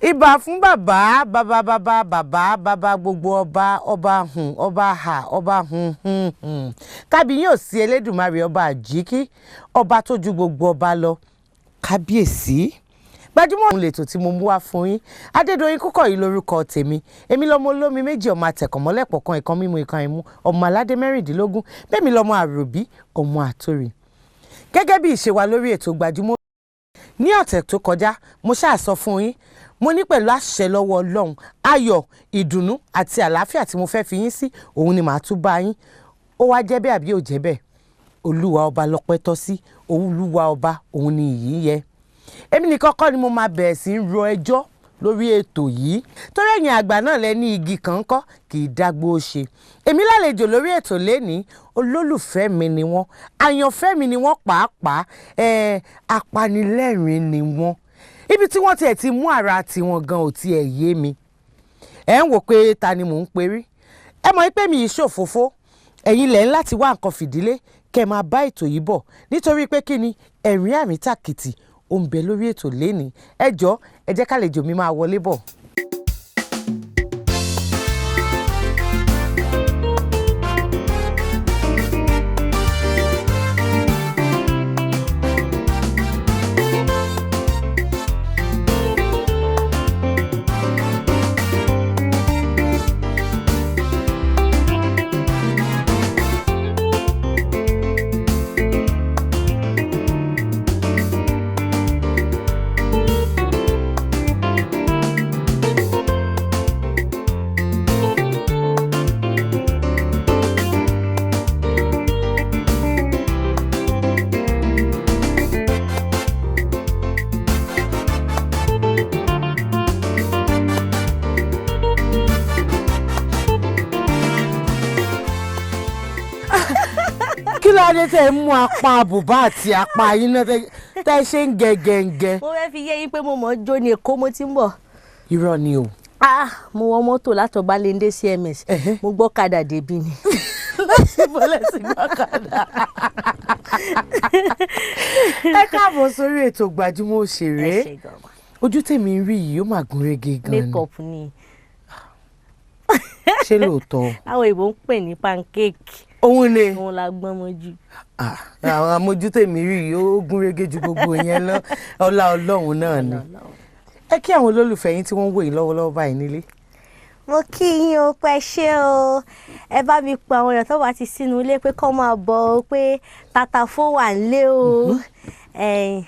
Ìbà fún bàbá gbogbo ọba ha ọba kábíyèsí Elédùmarè ọba àjíkí ọba tó ju gbogbo ọba lọ kábíyèsí Gbajúmọ̀ ohun lètò tí mo mú wá fún yín Adédoyin Kúkọ̀yí lórúkọ tèmi èmi lọmọ olómi méjì ọmọ àtẹ̀kọ̀mọ́lẹ̀ pọ̀kan ìkan mímu ìkan ìmu ọmọ aládé mẹ́rìndínlógún bẹ́ẹ̀mi lọmọ àròbí ọmọ àtòrì gẹ́gẹ́ bí ìṣe wa lórí ètò Gbajúmọ̀ ní ọ̀tẹ̀ tó kọjá mo ṣáà sọ fún yín mo ní pẹ̀lú àṣẹ lọ́wọ́ Ọlọ́run ayọ̀ ìdùnnú àti àlàáfíà tí mo fẹ́ fi yín sí òun ni màá tún bá yín ó wá jẹ́ bẹ́ẹ̀ àbí ò jẹ́ bẹ́ẹ̀ Olúwa ọba lọ́pẹ́ tọ́ sí Olúwa ọba òun ni ìyìn yẹ èmi nìkan kọ́ ni mo máa bẹ̀rẹ̀ sí í ro ẹjọ́ lórí ètò yìí torí ẹ̀yin àgbà náà lẹ́ni igi kan kọ́ kì í dágbó ṣe èmi lálejò lórí ètò lénìí olólùfẹ́ mi ni wọ́n àyànfẹ́ mi ni wọ́n pàápàá apanilẹ́rìn ni wọ́n ibi tí wọ́n tiẹ̀ ti mú ara tiwọn gan ò tiẹ̀ yé mi ẹ̀ ń wò pé ta ni mò ń perí ẹ mọ̀ pé mi yìí ṣòfófó ẹ̀yin lẹ̀ ń láti wá nǹkan fìdílé kẹ́ máa bá ètò yìí bọ̀ nítorí pé kí ni ẹ̀rín àmì tàkìtì ó ń bẹ lórí ètò lénìí ẹ jọ̀ọ́ ẹ jẹ́ kálejò mi máa wọlé bọ̀. Adé tẹ́ mú apá àbùbá àti apá yín náà tẹ́ ṣe ń gẹ̀gẹ̀ǹgẹ̀. Mo fẹ́ fi yé yín pé mo mọ̀ jó ní Èkó mo ti ń bọ̀. Irọ́ ni o. Mo wọ mọ́tò látọ̀bá Lende CMS. Mo gbọ́ kadà débi ni. Bọ́lẹ̀ sí gbọ́kàdá. Ẹ káàbọ̀ sórí ètò Gbajúmọ̀ òṣèré. Ojú tèmi ń rí yìí ó mà gún régé gan ni. Makeup ni. Ṣé lóòótọ́? Àwọn Ìgbò ń pè ní pancake. Òun ni. Òun la gbọ́n mojú. Àwọn amójútèmi rí yìí ó gún régé ju gbogbo yẹn lọ ọlá Ọlọ́run náà ni. Ẹ kí àwọn olólùfẹ́ yín tí wọ́n ń wò yín lọ́wọ́lọ́wọ́ báyìí nílé. Mo kí yín o pẹ́ ṣé o ẹ bá mi pa àwọn èèyàn tó bá ti sínú ilé pé kó máa bọ̀ pé Tatafo wà nílé o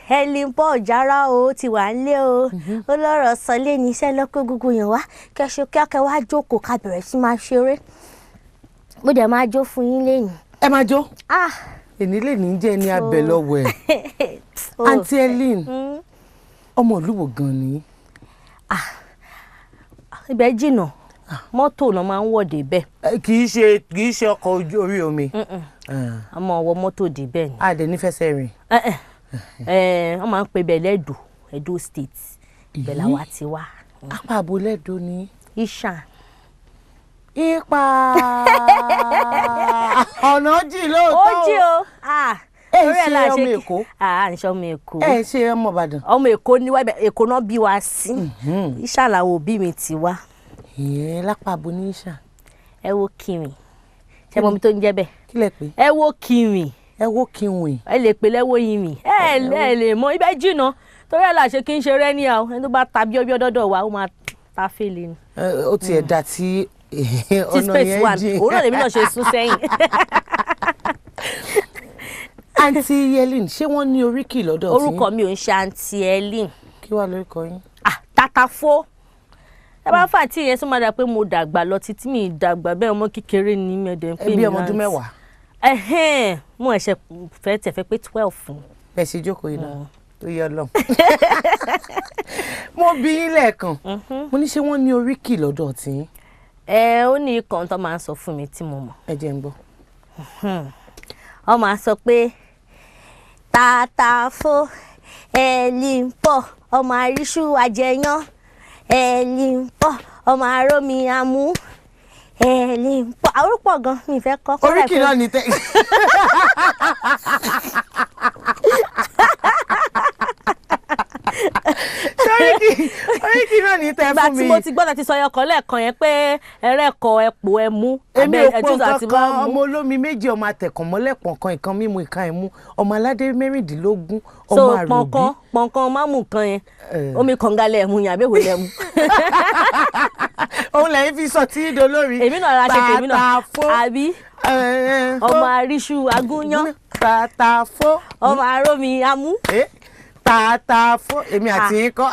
Hellen Paul jára o ti wà nílé o ó lọ́rọ̀ sọ lé ní iṣẹ́ lọ́kọ́ gbogbo yẹn wá kẹ́sọ kíákẹ́ wá jókòó ká bẹ̀rẹ̀ sí máa ṣeré mo dẹ̀ máa jó fún yín lẹ́yìn. Ẹ máa jó? Èní lè ní jẹ́ ní abẹ lọ́wọ́ ẹ̀. Aunty Hellen ọmọ ìlú wo gan ni? Ibẹ̀ jìnnà mọ́tò náà máa ń wọ̀ débẹ̀. Kì í ṣe ọkọ̀ orí omi. A máa wọ mọ́tò débẹ̀ ni. A dẹ̀ nífẹ̀ẹ́ sẹ́rìn. Wọ́n máa ń pe bẹ̀ lẹ́dọ̀ Edo State ibẹ̀ làwa ti wá. Apá àbò lẹ́dọ̀ ni. Ìṣàn. Ipa ọ̀nà jì lóòótọ́. Ó jì o. ṣe ọmọ Èkó. ń ṣe ọmọ Èkó. Ẹ ṣe ọmọ Ìbàdàn. Ọmọ Èkó ni wá, Èkó náà bí wa sí. Ìṣàlàwọ̀ òbí mi ti wá. Ìyẹn lápá abo ní ìṣà. Ẹ wo kìrìn. Ṣé mo mi tó ń jẹ́ bẹ́ẹ̀? Kí lẹ pè? Ẹ wo kìrìn. Ẹ wo kìwìn. Ẹ lè pè lẹ́wọ́ yìnyín. Ẹ lè mọ ibẹ̀ jìnnà. Torí ẹ̀ là ṣe kí n ṣe rẹ́ ní àwọn ẹni tó bá ta bí dọ́dọ̀ wa ó máa ta fèlè ni. Ó tiẹ̀ dà tí ọ̀nà yẹn jìn. Òun náà lèmi náà ṣe sún sẹ́yìn. Aunty Hellen, ṣé wọ́n ní oríkì lọ́dọ̀ tí? Orúkọ mi ò ń ṣe Aunty Hellen. Kí wàá lórúkọ yín? Tatafo. Ẹ bá fà tí ìyẹn sọ máa dà pé mo dàgbà lọ títí mi dàgbà bẹ́ẹ̀ ọmọ kékeré ni mi ẹ̀dẹ̀ ń pè mí. Ẹbí ọmọ ọdún 10. Mo ẹ̀ṣẹ̀ fẹ́ pé 12 fún. Bẹ́ẹ̀ ṣe jókòó yìí náà tó yọ lọ. Mo bi yín lẹ́ẹ̀kan. Mo ní ṣé wọ́n ní oríkì lọ́dọ̀ tí? Ó ní ikàn tó máa ń sọ fún mi tí mo mọ̀. Ẹ jẹ́ ń gbọ́. Wọ́n máa sọ pé Tatafo Hellen Paul ọmọ àríṣù àjẹyàn Hellen Paul ọmọ àrómi amú Hellen Paul àrùpọ̀ gan mi fẹ́ kọ́. Oríkì náà ní tẹ́. Oríkì náà ní tẹ́ fún mi. Ìgbà tí mo ti gbọ́dọ̀ ti sọ ọkọ̀ lẹ́ẹ̀kan yẹn pé ẹrẹ́kọ̀ ẹ̀pọ̀ ẹ̀mú. Èmi ò pọ̀ kankan ọmọ olómi méjì ọmọ àtẹ̀kàn mọ́lẹ̀ pọ̀nkan ìkan mímu ìkan ẹ̀mú ọmọ aládé mẹ́rìndínlógún ọmọ àròbí. pọ̀nkan máàmù kan yẹn omi kàngalẹ̀ ẹ̀mú yẹn àbẹ̀wò lẹ́mú. Òun lẹ́yìn fi sọ tí ìdó lórí. Èmi náà ra ṣe tèmi náà àbí ọmọ àríṣù agúnyán Tatafo ọmọ àrómi amú. Tatafo èmi àti yín kọ́.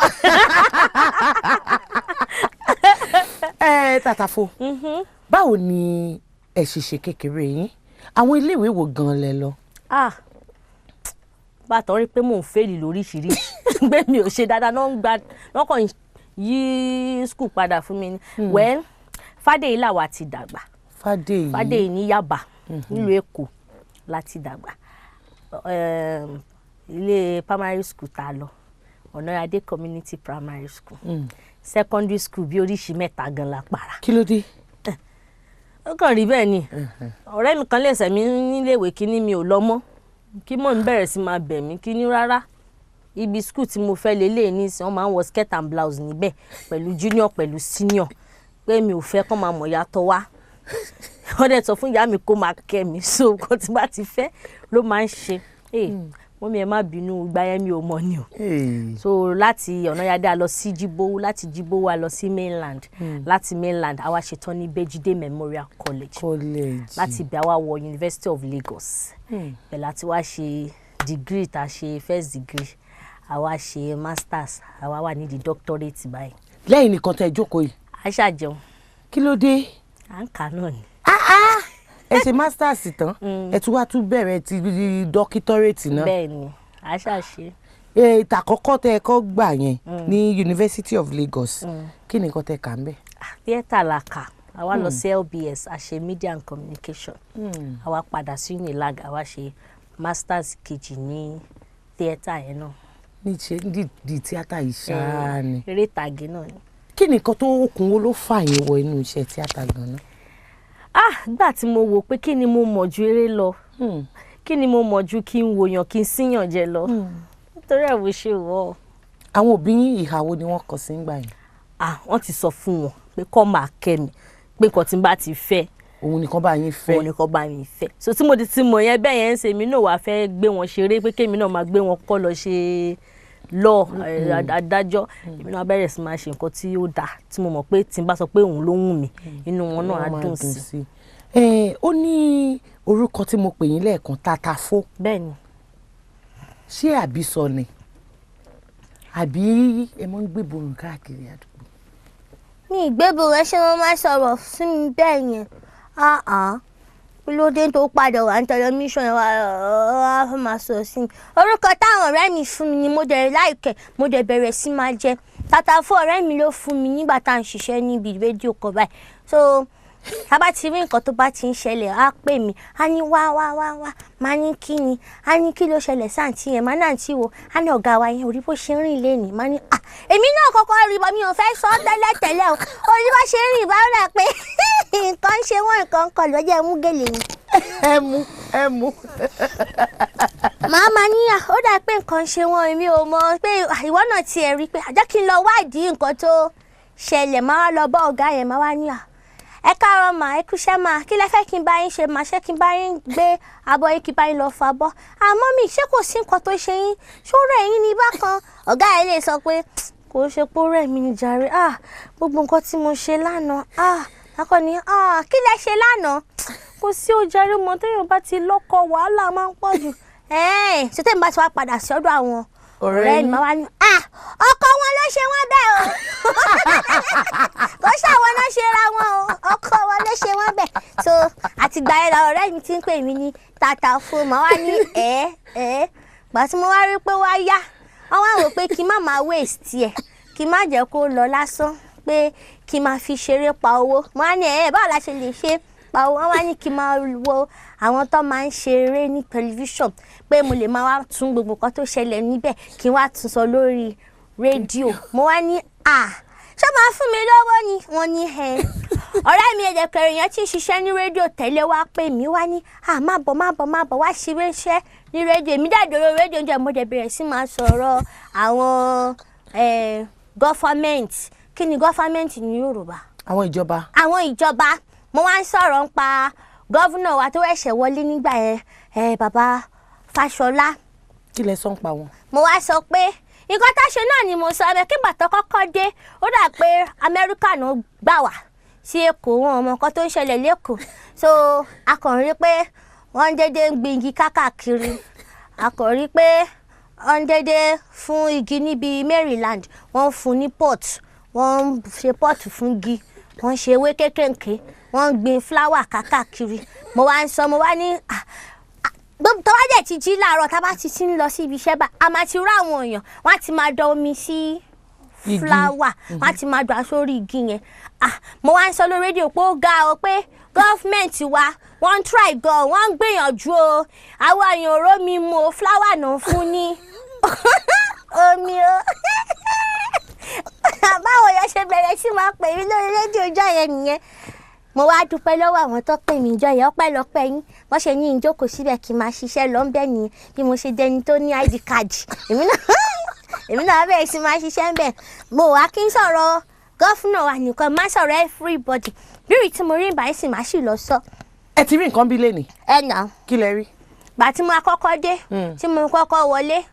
Tatafo báwo ni ẹ ṣe ṣe kékeré yín àwọn iléèwé wo gan lẹ lọ? Bàtọ̀ rí pé mò ń fèlì lóríṣiríṣi pé mi ò ṣe dáadáa náà kàn yí skul padà fún mi ni. Well Fádèyí làwa ti dàgbà. Fádèyí ní Yaba nílùú Èkó láti dàgbà. Ilé primary school tá lọ Ọ̀nàyàdé community primary school. Secondary school bí oríṣi mẹ́ta gan la para. Kí ló dé? Ó kàn rí bẹ́ẹ̀ ni. Ọ̀rẹ́ mi kan lè sẹ̀ mí níléèwé kíní mi ò lọ mọ́ kí mò ń bẹ̀rẹ̀ sí máa bẹ̀ mí kíní rárá. Ibi school tí mo fẹ́ lélẹ̀ ní ìsìn wọ́n máa ń wọ skirt and blouse níbẹ̀ pẹ̀lú junior pẹ̀lú senior pé mi ò fẹ́ kán máa mọ̀ yàtọ̀ wá. Wọ́n dẹ̀ sọ fún ìyá mi kó máa kẹ́ mi so nǹkan tí bá ti fẹ́ ló máa ń ṣe. Mọ́mí ẹ má bínú ìgbà yẹn mi ò mọ̀ ni o. So láti Ọ̀nàyàdé a lọ sí Jíbówú, láti Jíbówú a lọ sí mainland. Láti mainland a wá ṣetán ní Bejide Memorial College. Láti ibẹ̀ a wá wọ University of Lagos. Bẹ̀ láti wá ṣe degree tá a ṣe first degree a wá ṣe masters a wá wà ní di doctorate báyìí. Lẹ́yìn nìkan tẹ́ jókòó yìí. A ṣàjẹun. Kí ló dé? À ń kà náà ni. Ẹ ṣe masters tán ẹ tún wá tún bẹ̀rẹ̀ ti doctorate náà. Bẹ́ẹ̀ni a ṣàṣe. Ìtàkọ́kọ́ tẹ́ ẹ kọ́ gbà yẹn ní University of Lagos kí ni nǹkan tẹ́ kà ń bẹ̀? Theatre la kà a wá lọ sí LBS a ṣe media and communication a wá padà sí Unilag a wá ṣe masters kejì ní theatre yẹn náà. Ní ṣe di tíátà yìí ṣáá ni. Eré ìtàgé náà ni. Kí ni nǹkan tó okùn wo ló fà yín wọ inú iṣẹ́ tíátà gan-an? Nígbà tí mo wò pé kí ni mo mọ̀ ju eré lọ kí ni mo mọ̀ ju kí n wòyàn kí n síyàn jẹ lọ nítorí ẹ̀ wò ṣe wọ́. Àwọn òbí yín ìhà wo ni wọ́n kọ sí ńgbà yẹn? Wọ́n ti sọ fún wọn pé kọ́ máa kẹ́ mi pé nǹkan tí n bá ti fẹ́ òun nìkan bá yín fẹ́. òun nìkan bá mi fẹ́. So tí mo ti mọ̀ yẹn bẹ́ẹ̀ yẹn ń ṣe mí náà wàá fẹ́ gbé wọn ṣeré pé kémi náà máa gbé wọn kọ́ lọ ṣe lọ adájọ́ èmi náà bẹ̀rẹ̀ sí máa ṣe nǹkan tí ó dáa tí mo mọ̀ pé tí n bá sọ pé òun ló wù mí inú wọn náà á dùn sí. Ó ní orúkọ tí mo pè yín lẹ́ẹ̀kan Tatafo. Bẹ́ẹ̀ni. Ṣé àbísọ ni àbí ẹ mọ́ ń gbéborùn káàkiri àdúgbò? Mi ìgbéborùn ẹ ṣe wọ́n máa sọ̀rọ̀ sí mi bẹ́ẹ̀ yẹn kí ló dé tó padà wà ní tẹlifíṣàn yẹn wá fẹ́ máa sọ̀rọ̀ sí mi. Orúkọ táwọn ọ̀rẹ́ mi fún mi ni mo dẹ̀ láìkẹ́ mo dẹ̀ bẹ̀rẹ̀ sí máa jẹ́. Tatafo ọ̀rẹ́ mi ló fún mi nígbà tá à ń ṣiṣẹ́ níbi rédíò kan báyìí. So tá bá ti rí nǹkan tó bá ti ń ṣẹlẹ̀ á pè mí á ní wá máa ní kí ni á ní kí ló ṣẹlẹ̀ sáǹtì yẹn máa náà tí wo á ní ọ̀gá wa yẹn orí bó ṣe ń rìn lẹ́nìí máa ní èmi náà kọ́kọ́ rí bọ́ mi ò fẹ́ sọ tẹ́lẹ̀ o orí bó ṣe ń rìn bá rà pé nǹkan ń ṣe wọ́n nǹkan kan lọ́jọ́ mú gèlè mi. ẹ mú màmá níyà ó dà pé nǹkan ṣe wọn èmi ò mọ̀ pé ìwọ náà ti ẹ̀ rí pé àjẹ́ kí n lọ wádìí nǹkan tó ṣẹlẹ̀ máa lọ bá ọ̀gá yẹn máa wá níyà ẹ káàárọ̀ mà ẹ kúṣẹ́ mà kí lẹ fẹ́ kí n bá yín ṣe mà ṣé kí n bá yín gbé abọ́ yín kí n bá yín lọ fọ abọ́ àmọ́ mi ṣé kò sí nǹkan tó ṣe yín ṣọ́rọ̀ ẹ̀yìn ní bákan ọ̀gá yẹn lè sọ pé kò ṣe pé ó rẹ̀ mí ní jàre gbogbo nǹkan tí mo ṣe lánàá akọni kí lẹ ṣe lánàá kò sí ó jàre mọ́ téèyàn bá ti lọ́kọ wàhálà máa ń pọ̀ jù ṣé tèmi bá ti wá padà sí ọ̀dọ̀ àwọn ọ̀rẹ́ mi máa wá ní ọkọ wọn ló ṣe wọ́n bẹ́ẹ̀ o kò ṣàwọn náà ṣe ra wọn o ọkọ wọn ló ṣe wọ́n bẹ́ẹ̀ so àtìgbà yẹn la ọ̀rẹ́ mi ti ń pè mí ní tata fún máa wá ní gbà tí mo wá rí pé wá yá wọ́n wá wò pé kí n má máa waste ẹ̀ kí n má jẹ́ kó lọ lásán pé kí n máa fi ṣeré pa owó mo wá ní báwo la ṣe lè ṣe pa owó wọ́n wá ní kí n máa wo àwọn tó máa ń ṣeré ní tẹlifíṣọ̀n pé mo lè máa wá tún gbogbo nǹkan tó ṣẹlẹ̀ níbẹ̀ kí n wá tún sọ lórí rédíò mo wá ní ṣé máa fún mi lọ́wọ́ ni wọ́n ní ọ̀rẹ́ mi ẹ̀dẹ̀kẹ̀rẹ̀ yẹn tí ń ṣiṣẹ́ ní rédíò tẹ́lẹ̀ wá pè mí wá ní má bọ̀ wá ṣe iṣẹ́ ní rédíò èmi dàdúró rédíò oúnjẹ mo dẹ̀ bẹ̀rẹ̀ sí máa sọ̀rọ̀ àwọn gọ́fọ́mẹ̀ntì kí ni gọ́fọ́mẹ̀ntì ní Yorùbá? Àwọn ìjọba. Àwọn ìjọba mo wá ń sọ̀rọ̀ nípa gọ́vùnà wa tó ẹ̀ṣẹ̀ wọlé nígbà yẹn bàbá Fáṣọlá. Kí lẹ sọ ń pa wọn? Mo wá sọ pé nǹkan tá a ṣe náà ni mo sọ kí bàtà kọ́kọ́ dé ó dà pé Amẹ́ríkà náà gbà wá sí Èkó wọn ọmọ nǹkan tó ń ṣẹlẹ̀ lẹ́kọ̀ọ́ so a kàn rí pé wọ́n dédé ń gbin igi káàkiri a kàn rí pé wọ́n dédé fún igi níbi Maryland wọ́n fún ní pot wọ́n ṣe pot fún igi wọ́n ṣe ewé kékèké wọ́n gbin fúláwà káàkiri mo wá ń sọ mo wá ní tó bá dẹ̀ ti jí láàárọ̀ tá bá ti ń lọ sí ibi iṣẹ́ bá a máa ti rá àwọn èèyàn wọ́n á ti máa dán omi sí fúláwà wọ́n á ti máa dán sórí igi yẹn mo wá ń sọ lórí rédíò pé ó ga o pé gọ́fìmẹ̀ntì wa wọ́n ń try gan wọ́n ń gbìyànjú o àwọn èèyàn òró mi mu o fúláwà náà fún ní omi o báwo yẹn ṣe bẹ̀rẹ̀ sí máa pè mí lórí rédíò ọjọ́ yẹn nìyẹn mo wá dúpẹ́ lọ́wọ́ àwọn tó pè mí ìjọ yẹn ọpẹ́lọpẹ́ yín wọ́n ṣe ní ìjókòó síbẹ̀ kí n máa ṣiṣẹ́ lọ́nbẹ̀ nìyẹn bí mo ṣe dẹni tó ní ID card èmi náà bẹ̀rẹ̀ sí máa ṣiṣẹ́ ń bẹ̀ mo wá kí n sọ̀rọ̀ gọ́fúnà wa nìkan má sọ̀rọ̀ everybody bírí tí mo rí ìbáyìí sì má sì lọ sọ. Ẹ ti rí nǹkan bí lẹ́nìí. Ẹ nà. Kí lẹ rí? Gbà tí mo kọ́kọ́ dé tí mo kọ́kọ́ wọlé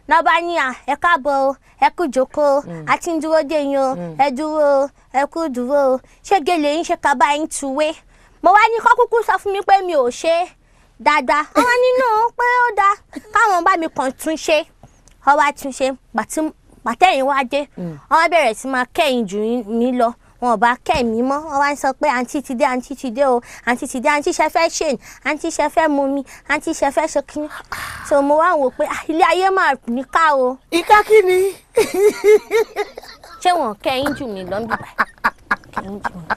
náà bá ní ẹ káàbọ̀ o ẹ kú jókòó a ti ń dúró dè yín o ẹ dúró o ẹ kú dúró o ṣé gèlè yín ṣe kaba yín tuwé mo wá ní kọ́ kúkú sọ fún mi pé mi ò ṣe dáadáa wọ́n nínú pé ó dáa káwọn bá mi kàn tún ṣe wọ́n wá tún ṣe pàtẹ́yìn wá dé wọ́n bẹ̀rẹ̀ sí máa kẹ́yìn jù mí lọ wọn ò bá kẹ́ mi mọ́ wọ́n wá ń sọ pé àǹtí ti dé o àǹtí ti dé àǹtí ṣe fẹ́ ṣe àǹtí ṣe fẹ́ mú mi àǹtí ṣe fẹ́ ṣe kíní so mo wá wò pé ilé ayé máa níká o. Ìka kí ni? ṣé wọn kẹ́yìn jù mí lọ bí kẹ́yìn jù mí.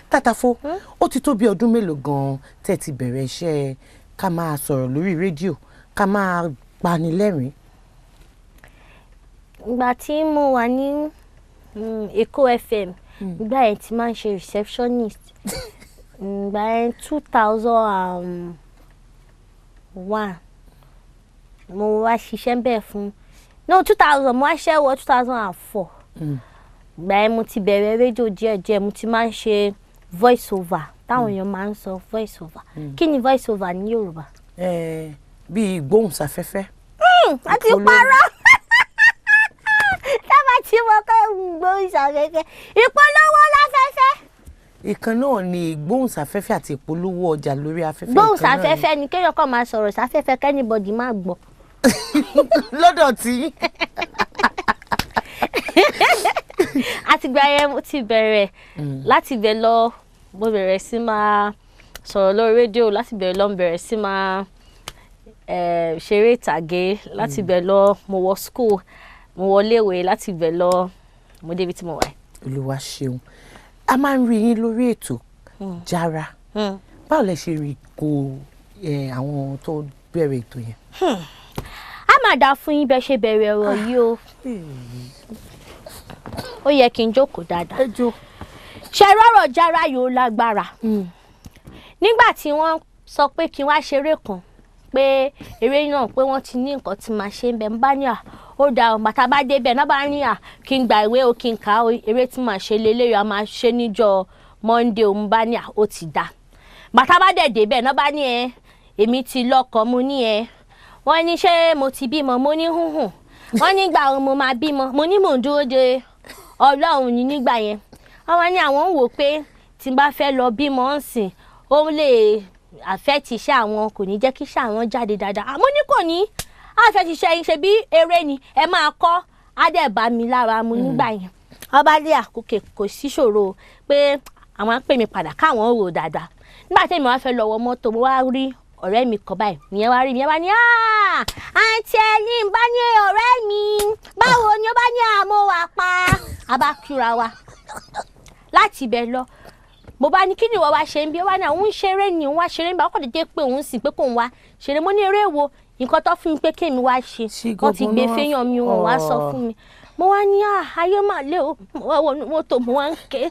Tàtàfó ó ti tó bí ọdún mélòó gan-an tẹ́ ti bẹ̀rẹ̀ iṣẹ́ ká máa sọ̀rọ̀ lórí rédíò ká máa pani lẹ́rìn-ín. Ìgbà tí mo wà ní Èkó FM ìgbà yẹn ti máa ń ṣe receptionist ìgbà yẹn 2001 mo wá ṣiṣẹ́ bẹ́ẹ̀ fún 2000 mo wá ṣiṣẹ́ wọ 2004 ìgbà yẹn mo ti bẹ̀rẹ̀ rédíò díẹ̀díẹ̀ mo ti máa ń ṣe voice over táwọn èèyàn máa ń sọ voice over kí ni voice over ní Yorùbá? Bí ìgbóhùnsáfẹ́fẹ́. àti parọ́ tí mo kọ́ ìgbóhùnsáfẹ́fẹ́ ìpolówó láfẹ́fẹ́. Ìkan náà ni ìgbóhùnsáfẹ́fẹ́ àti ìpolówó ọjà lórí afẹ́fẹ́. Gbóhùnsáfẹ́fẹ́ ni kéèyàn kàn máa sọ̀rọ̀ sáfẹ́fẹ́ kẹ́nìbọ̀dì má gbọ́. Lọ́dọ̀ tí. Àtìgbà yẹn mo ti bẹ̀rẹ̀ láti bẹ̀ lọ mo bẹ̀rẹ̀ sí máa sọ̀rọ̀ lórí rédíò láti bẹ̀ lọ mo bẹ̀rẹ̀ sí máa ṣeré ìtàgé láti bẹ̀ lọ mo wọ school mo wọlé ìwé láti ibẹ̀ lọ mo débi tí mo wà. Olúwa ṣeun a máa ń rí yín lórí ètò Jára báwo lẹ ṣe rí kó àwọn tó bẹ̀rẹ̀ ètò yẹn. a máa dá fún yín bẹ́ẹ̀ ṣe bẹ̀rẹ̀ ọ̀rọ̀ yìí o ó yẹ kí n jókòó dáadáa. Ẹ jó. ṣe rọrọ̀ Jára yóò lágbára nígbà tí wọ́n sọ pé kí n wá ṣeré kan pé eré náà pé wọ́n ti ní nǹkan tí màá ṣe ń bẹ̀ ń bá ní ó da bàtà bá débẹ̀ náà bá ní kí n gba ìwé o kí n kà á eré tí màá ṣe lélẹ́yìí a máa ṣe níjọ́ Monday òun bá ní ó ti da bàtà bá dẹ̀ débẹ̀ náà bá ní èmi ti lọ́kọ mo ní wọ́n ní ṣé mo ti bímọ mo ní hùhùn wọ́n nígbà wo mo máa bímọ mo ní mò ń dúró de Ọlọ́run ní nígbà yẹn wọ́n ní àwọn ń wò pé tí n bá fẹ́ lọ bímọ ń sìn ó lè àfẹ́tì iṣẹ́ àwọn kò ní jẹ́ kí iṣẹ́ àwọn jáde dáadáa àmọ́ ní kò ní àfẹ́tì iṣẹ́ yín ṣe bí eré ni ẹ máa kọ́ á dẹ̀ bá mi lára mu nígbà yẹn ọba lé àkókò kò sí ṣòro pé àwọn á pè mí padà káwọn rò dáadáa nígbà tí èmi wá fẹ́ lọ wọ mọ́tò mo wá rí ọ̀rẹ́ mi kan báyìí ìyẹn wá rí mi ìyẹn bá ní àǹtí ẹ̀yìn bá ní ọ̀rẹ́ mi báwo ni ó bá ní àmọ́ wà pa a bá kíra wa láti ibẹ̀ lọ mo bá ní kí ni ìwọ wá ṣe ń bí ó wá ní àwọn ń ṣeré ni òun wá ṣeré ń bá ọkọ̀ dédé pé òun sì pé kò ń wá ṣeré mo ní eré wo nǹkan tó fún mi pé kémi wá ṣe wọ́n ti gbé fẹ́yàn mi wọ́n wá sọ fún mi mo wá ní ayé mà lé o mo wá wọnú mọ́tò mo wá ń ké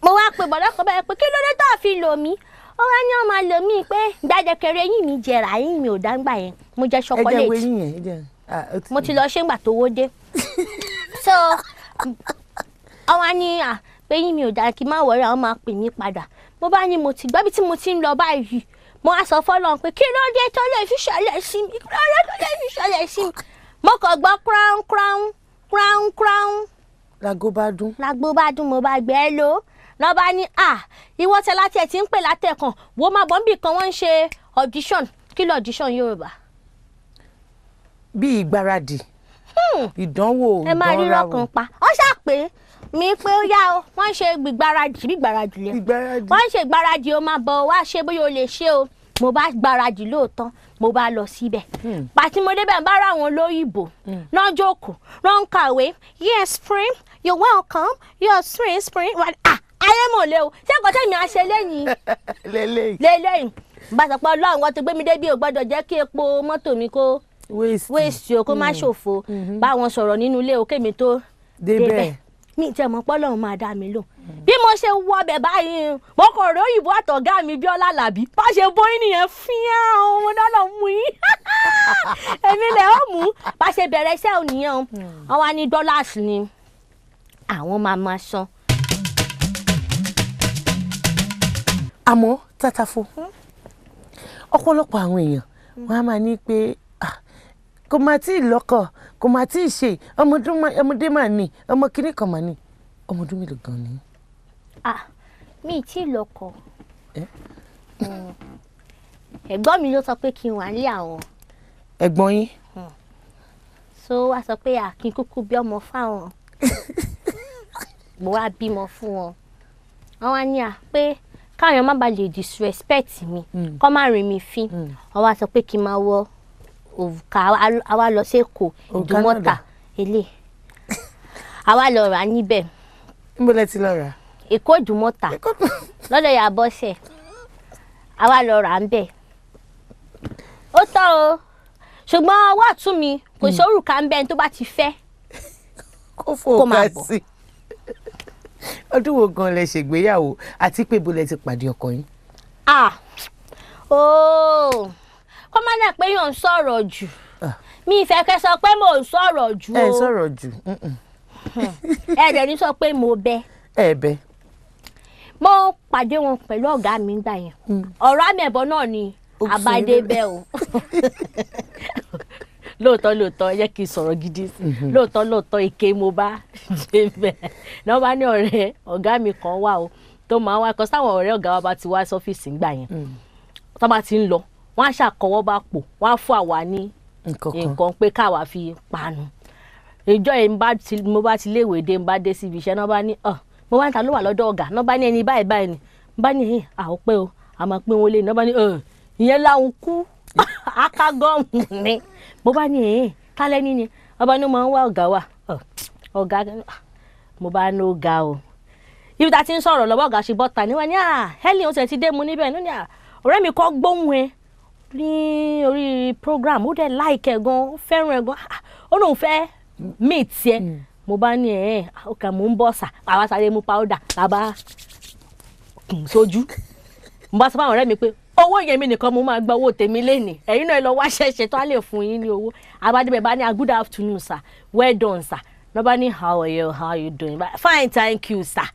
mo wá pe bọ̀dọ̀ kan báyìí pé kí ló dé tó fi lò mí ó wá ní ọmọ lò mí pé gbàjẹkẹrẹ yín mi jẹrà yín mi ò dáńgbà yẹn mo jẹ ṣọkọlẹ́ẹ̀tì mo ti lọ ṣé ń gbà tó wó dé so ọwọ́ ní pé yín mi ò dára kí n má wọrí àwọn máa pè mí padà mo bá ní mo ti gbọ́ bí tí mo ti ń lọ báyìí mo á sọ fọ́lọ́run pé kí ló dé tó lè fi ṣẹlẹ̀ sí mi kí ló dé tó lè fi ṣẹlẹ̀ sí mi mo kàn gbọ́ crown crown crown crown lágbo bá dún mo bá gbé lọ lọ́ bá ní ìwọ tẹ láti ẹ̀ tí ń pè látẹ̀kàn wo máa bọ́ níbì kan wọ́n ń ṣe audition kí lọ audition Yorùbá. bí ìgbáradì ìdánwò ẹ máa rírọ́ kan pa ó ṣàpè mi pé ó yá o wọ́n ṣe gbígbáradì lẹ wọ́n ṣe gbáradì o máa bọ̀ wá ṣe bóyá o lè ṣe o mo bá gbáradì lóòótọ́ mo bá lọ síbẹ̀ pàtí mo débẹ̀ bá ra àwọn olóyìnbó náà jókòó náà ń kàwé yes spring you're welcome you're spring ayé mọ̀ lé o ṣé nǹkan tẹ̀mí àṣẹ lẹ́yìn lélẹ́yìn bá sọ pé Ọlọ́run wọn ti gbé mi débi ò gbọ́dọ̀ jẹ́ kí epo mọ́tò mi kó waste o kó má ṣòfò bá wọn sọ̀rọ̀ nínú ilé o kémi tó débẹ̀ mi tẹ mọ pọlọrun máa dá mi lò bí mo ṣe wọ ọbẹ báyìí mo kò rí òyìnbó àtọ̀gá mi Bíọ́lá Làbí bá ṣe bóyí nìyẹn fíyàn ọmọ dọ́là mú yín èmi lè ó mú bá ṣe bẹ̀rẹ̀ iṣẹ́ òníyàn wọn wá ní dọ́làsì ni àwọn máa san. àmọ́ Tàtàfó ọ̀pọ̀lọpọ̀ àwọn èèyàn wọ́n á máa ní pé kò máa tí ì lọ́kọ kò máa tí ì ṣe ọmọdé máa ní ọmọ kìíní kan máa ní ọmọdún mélòó gan ni. mi tí ì lọ́kọ ẹ̀gbọ́n mi ló sọ pé kí n wà nílé àwọn. ẹ̀gbọ́n yín. so wá sọ pé kí n kúkú bí ọmọ fáwọn mo wá bímọ fún wọn wọn wá ní pé káwọn èèyàn má bàa lè disrespect mi kọ́ má rìn mí fín wọn wá sọ pé kí n máa wọ òrùka àwa lọ sí Èkó Ìdúmọ̀tà ilé àwa lọ rà níbẹ̀. níbo lẹ ti lọ rà. Èkó Ìdúmọ̀tà lọ́dọ̀ ìyá Bọ́sẹ̀ àwa lọ rà ń bẹ̀. ó tọ́ o ṣùgbọ́n ọwọ́ ọ̀tún mi kò sí òrùka ń bẹ̀ tó bá ti fẹ́ kó máa bọ̀. ọdún wo gan lẹ ṣègbéyàwó àti pé ibo lẹ ti pàdé ọkọ yín. kọ́ máa náà pé yóò ń sọ̀rọ̀ jù mi ìfẹ́ kẹ́ sọ pé mò ń sọ̀rọ̀ jù o. ẹ sọ̀rọ̀ jù. ẹ dẹ̀ ní sọ pé mo bẹ. ẹ bẹ. mo pàdé wọn pẹ̀lú ọ̀gá mi gbà yẹn ọ̀rọ̀ àmẹ̀bọ náà ni àbádé bẹ́ẹ̀ o. lóòótọ́ yẹ kí n sọ̀rọ̀ gidi lóòótọ́ èké mo bá ṣe bẹ́ẹ̀ náà bá ní ọ̀rẹ́ ọ̀gá mi kan wà o tó máa wá kọ́ sáwọn ọ̀rẹ́ ọ̀gá wa bá ti wá sọ́fíìsì ńgbà yẹn tó bá ti ń lọ wọ́n á ṣàkọwọ́ bá pò wọ́n á fún àwa ní nǹkan pé káwa fi panu ìjọ yìí mo bá ti léèwé dé mo bá dé síbi iṣẹ́ náà bá ní mo bá ń ta ló wà lọ́dọ̀ ọ̀gá náà bá ní ẹni báyìí ni bá ní àwọn pé o àmọ́ pé wọ́n lé náà bá ní ìyẹn láwọn kú akágọ́ọ̀mù ni mo bá ní kálẹ́ ní ni ọba ní mo máa ń wá ọ̀gá wa ọ̀gá mo bá ní ó ga o ibi tá a ti ń sọ̀rọ̀ lọ́wọ́ ọ̀gá ṣe bọ́ta ni wọ́n ní Hellen oṣù ti dé mu níbẹ̀ ní ọ̀rẹ́ mi kọ́ gbóhùn ẹ ní orí program ó dẹ̀ láìkẹ́ gan ó fẹ́ràn ẹ gan ó lóun fẹ́ meet ẹ mo bá ní ọkà mò ń bọ̀ sà àwa sáré mú powder làbá sójú mo bá sọ fún àwọn ọ̀rẹ́ mi pé owó yẹn mi nìkan mo máa gba owó tèmi lénìí ẹ̀yin náà lọ wá ṣẹ̀ṣẹ̀ tó á lè fún yín ní owó àbádébẹ̀ bá ní good afternoon sir well done sir nobody ní how are you doing fine thank you sir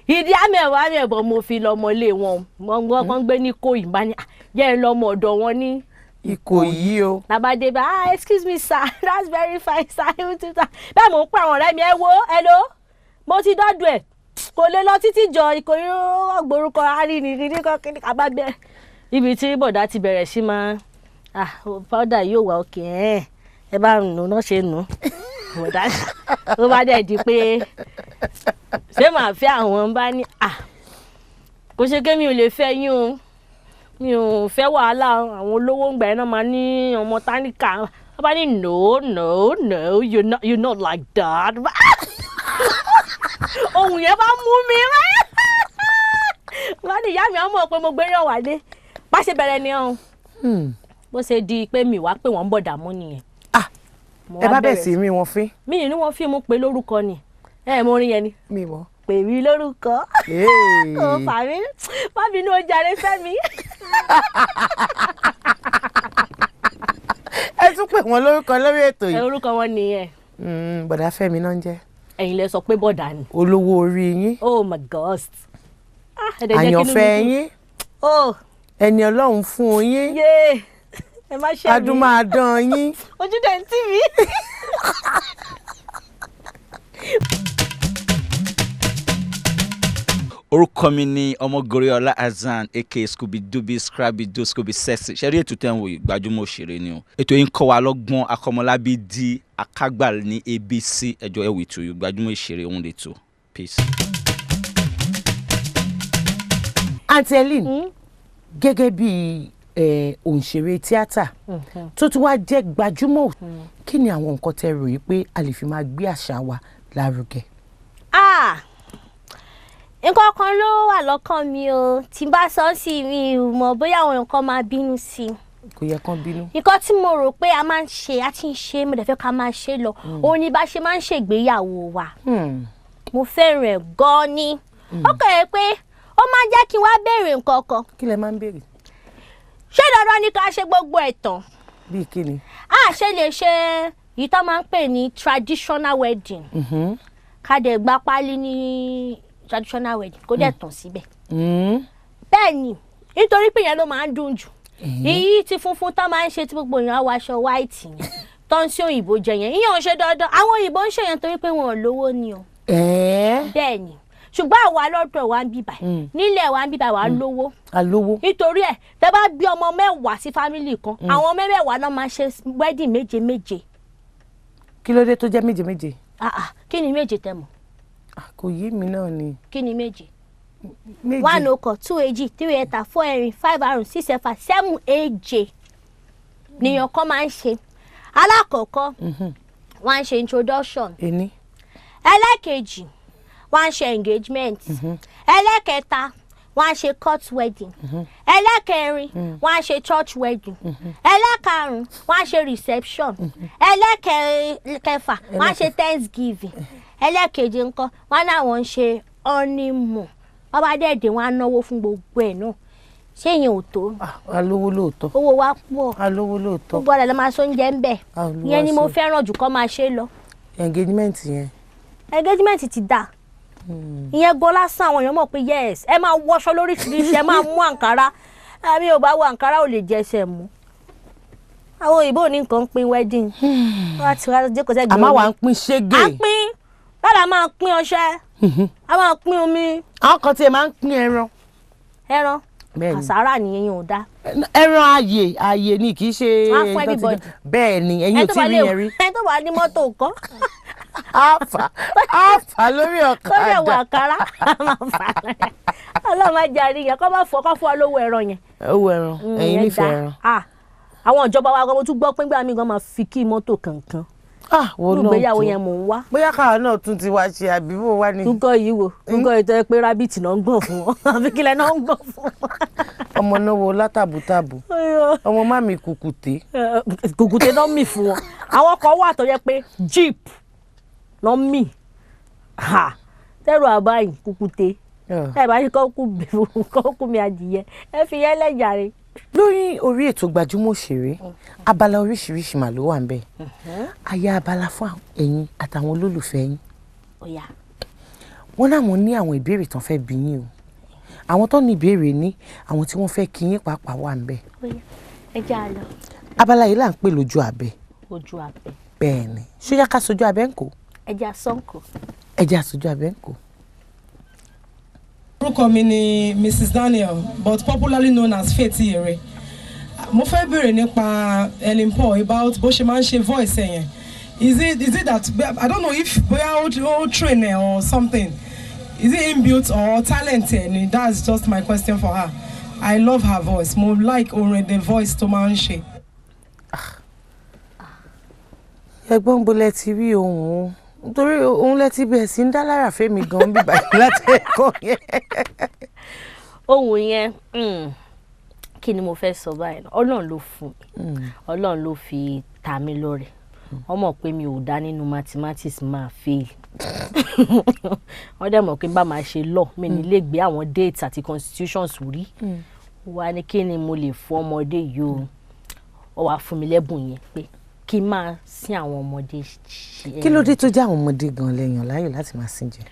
ìdí àmẹ̀wá àmẹ̀bọ̀ mo fi lọ́mọlé wọn wọ́n gbé ní Ìkòyí bá ní jẹ́ ń lọ́mọ ọ̀dọ̀ wọn ní Ìkòyí o. làbádébẹ̀ excuse me sir that's very fine sir bẹ́ẹ̀ mo ń pa àwọn ọ̀rẹ́ mi ẹ wo hello mo ti dọ́dọ̀ ẹ̀ kò lè lọ títí jọ Ìkòyí ọgbórúkọ arìnrìn kíní àbábẹ́ ibi tí bọ̀dá ti bẹ̀rẹ̀ sí máa powder yóò wá òkè ẹ bá nù náà ṣe nù bọ̀dá ó bá dẹ̀ di pé ṣé màá fẹ́ àwọn bá ní kò ṣe pé mi ò lè fẹ́ yín o mi ò fẹ́ wàhálà àwọn olówó ń gbà ẹ́ náà máa ní ọmọ táníkà wọ́n bá ní no you're not like that ohun yẹn bá mú mi wọ́n ní ìyá mi á mọ̀ pé mo gbé yàn wálé bá ṣe bẹ̀rẹ̀ ni ọ̀hún bó ṣe di pé mi wá pé wọ́n ń bọ̀ dààmú nìyẹn. ẹ bá bẹ̀ sí rí wọn fín. mi ní wọn fín mo pè lórúkọ ni mo rí yẹn ni. mi mọ̀. pè mí lórúkọ. ó fà mí má bínú ó jàre Fẹ́mi. ẹ tún pè wọn lórúkọ lórí ètò yìí. orúkọ wọn nìyẹn. bọ̀dá Fẹ́mi náà ń jẹ́. ẹ̀yin lẹ sọ pé bọ̀dà ni. olówó orí yín. oh my God. àyànfẹ́ yín. ẹni Ọlọ́run fún yín. ẹ má ṣe mí. adúmáadán yín. ojú dẹ̀ ń tì mí. orúkọ mi ni Ọmọgoriola Hasan aka Scooby-Dooby Scrappy-Doo Scooby Sexy ṣe rí ètò tẹ́ ń wò yìí Gbajúmọ̀ Òṣèré ni o ètò yìí ń kọ́ wa lọ́gbọ́n akọ́mọlábí di akágbà ní ABC ẹjọ́ ẹ̀wì tó yìí Gbajúmọ̀ Òṣèré òun lè tó peace. Aunty Hellen gẹ́gẹ́ bí òǹṣèré tíátà tó tún wá jẹ́ gbajúmọ̀ kí ni àwọn nǹkan tẹ́ rò yìí pé a lè fi máa gbé àṣà wa lárugẹ. nǹkan kan ló wà lọ́kàn mi o tí n bá sọ sí mi mọ̀ bóyá àwọn nǹkan máa bínú sí i. kò yẹ kán bínú. nǹkan tí mo rò pé a máa ń ṣe a ti ń ṣe mo dẹ̀ fẹ́ ká máa ṣe lọ òun ni bá ṣe máa ń ṣègbéyàwó wa. mo fẹ́ràn ẹ̀ gan-an ni ó kàn yẹ pé ó máa ń jẹ́ kí n wá béèrè nǹkan kan. kí lẹ máa ń béèrè. ṣé dandan ni ká ṣe gbogbo ẹ̀ tán. bíi kí ni. ṣe lè ṣe èyí tó máa ń pè ní traditional wedding ká dẹ̀ gba pálí ní traditional wedding kó dẹ̀ tàn síbẹ̀. bẹ́ẹ̀ ni nítorí pé yẹn ló máa ń dùn jù èyí tí funfun tá máa ń ṣe tí gbogbo èèyàn á wọ aṣọ white yẹn tó ń sí òyìnbó jẹ yẹn ìyẹn ò ṣe dandan àwọn òyìnbó ń ṣe yẹn torí pé wọn ò lówó ni o. bẹ́ẹ̀ ni ṣùgbọ́n àwa lọ́dọ̀ wa ń bíbà nílẹ̀ wa ń bíbà wa lówó. alówó. nítorí ẹ̀ tẹ́ bá bí ọmọ mẹ́wàá sí fámìlì kan àwọn mẹ́wàá náà máa ṣe wedding méje méje. kí ló dé tó jẹ́ méje méje. kí ni méje tẹ́ mọ̀. kò yé mi náà ni. kí ni méje. méje. 1 okòó 2 èjì 3 ẹ̀ta 4 ẹ̀rin 5 àrún 6 ẹ̀fà 7 èje nìyẹn kan máa ń ṣe. alákọ̀ọ́kọ́ wọ́n á ṣe introduction. ení. ẹlẹ́kejì wọ́n á ṣe engagement. ẹlẹ́kẹta wọ́n á ṣe court wedding. ẹlẹ́kẹrin wọ́n á ṣe church wedding. ẹlẹ́karùn wọ́n á ṣe reception. ẹlẹ́kẹfà wọ́n á ṣe thanksgiving. ẹlẹ́keje ńkọ́ wọ́n náwọn ń ṣe honeymoon wọ́n bá dẹ̀dẹ̀ wọ́n á náwó fún gbogbo ẹ̀ náà ṣé ìyẹn ò tó. alówó lóòótọ́. owó wa pọ̀. alówó lóòótọ́. gbogbo ọ̀rẹ́ ló máa sọ oúnjẹ ń bẹ̀. ìyẹn ni mo fẹ́ràn jù kọ́ máa ṣe lọ. engagement yẹn. engagement ti dà. ìyẹn gan lásán àwọn èèyàn mọ̀ pé yes ẹ máa wọṣọ lóríṣiríṣi ẹ máa mú àǹkárá mi ò bá wọ àǹkárá ò lè jẹsẹ̀ mú. àwọn òyìnbó ní nǹkan ń pín wedding. wọ́n ti wá jókòó sẹ́gbẹ̀ẹ́. àmọ́ wà ń pín ṣégè. à ń pín lára máa pín ọṣẹ a máa pín omi. àwọn kan tí ẹ máa ń pín ẹran. ẹran àsárà nìyẹn yóò dá. ẹran ààyè ni kì í ṣe. wọ́n á fún everybody. bẹ́ẹ̀ ni ẹ̀yin ò tí ì rí yẹn rí. ẹni tó wà ní mọ́tò kọ́. àfà lórí ọ̀kadà. lórí ẹ̀wọ̀ àkàrà ọlọ́run máa jàre yẹn kọ́ bá fọ́ kọ́ fún ọ lówó ẹran yẹn. owó ẹran ẹ̀yin nífẹ̀ẹ́ ẹran. àwọn ìjọba wa gan mo tún gbọ́ pé gbà mí gan máa fi kí mọ́tò kankan. wọ́n náà ìgbéyàwó yẹn mò ń wá. bóyá káwa náà tún ti wá ṣe àbíwò wá ní. nǹkan yìí wo nǹkan yìí tó yẹ pé rábìtì náà ń gbọ̀n fún wọn àbí kílẹ̀ náà ń gbọ̀n fún wọn. ọmọ náà wo látàbùtàbù ọmọ má mi kùkùté. kùkùté náà mì fún wọn àwọn kan wà tó yẹ pé jeep náà mì tẹ́rù àbáyìn kùkùté ẹ bá ní kọ́ kú mi adìyẹ ẹ fi yẹn lẹ́jàre lórí orí ètò Gbajúmọ̀ Òṣèré abala oríṣiríṣi mà ló wà ń bẹ̀ àyà abala fún ẹ̀yin àtàwọn olólùfẹ́ yín wọ́n náà mo ní àwọn ìbéèrè tán fẹ́ bi yín o àwọn tó ní ìbéèrè ní àwọn tí wọ́n fẹ́ kí yín pàápàá wà ń bẹ̀. ẹ jẹ́ a lọ. abala yìí là ń pè lójú abẹ. ojú abẹ. bẹ́ẹ̀ ni ṣóyá ká sojú abẹ ń kó. ẹ jẹ́ a sọ́nkò. ẹ jẹ́ a sojú abẹ ń kó. orúkọ mi ni Mrs. Daniel but popularly known as Faith Iyere. Mo fẹ́ béèrè nípa Hellen Paul about bó ṣe máa ń ṣe voice yẹn. Is it that I don't know if bóyá ó train or something. Is it inbuilt or talent? And that's just my question for her. I love her voice. Mo like orin the voice tó máa ń ṣe. Ẹ̀gbọ́n bo lẹ ti rí ohun nítorí òun lẹ ti bẹ̀rẹ̀ sí ń dá lára fẹ́mi gan bíbá láti ẹ̀kọ́ yẹn. ohun yẹn kí ni mo fẹ́ sọ báyìí Ọlọ́run ló fún mi Ọlọ́run ló fi ta mi lọ́rẹ wọ́n mọ̀ pé mi ò dá nínú mathematics máa fail wọ́n dẹ̀ mọ̀ pé bá máa ṣe lọ mi ní lè gbé àwọn dates àti constitutions rí wá ní kí ni mo lè fún ọmọdé yìí o ó wá fún mi lẹ́bùn yẹn pé kí n máa sin àwọn ọmọdé ṣe. kí ló dé tó jẹ́ àwọn ọmọdé gan lẹ́yìn láyò láti máa sin jẹ.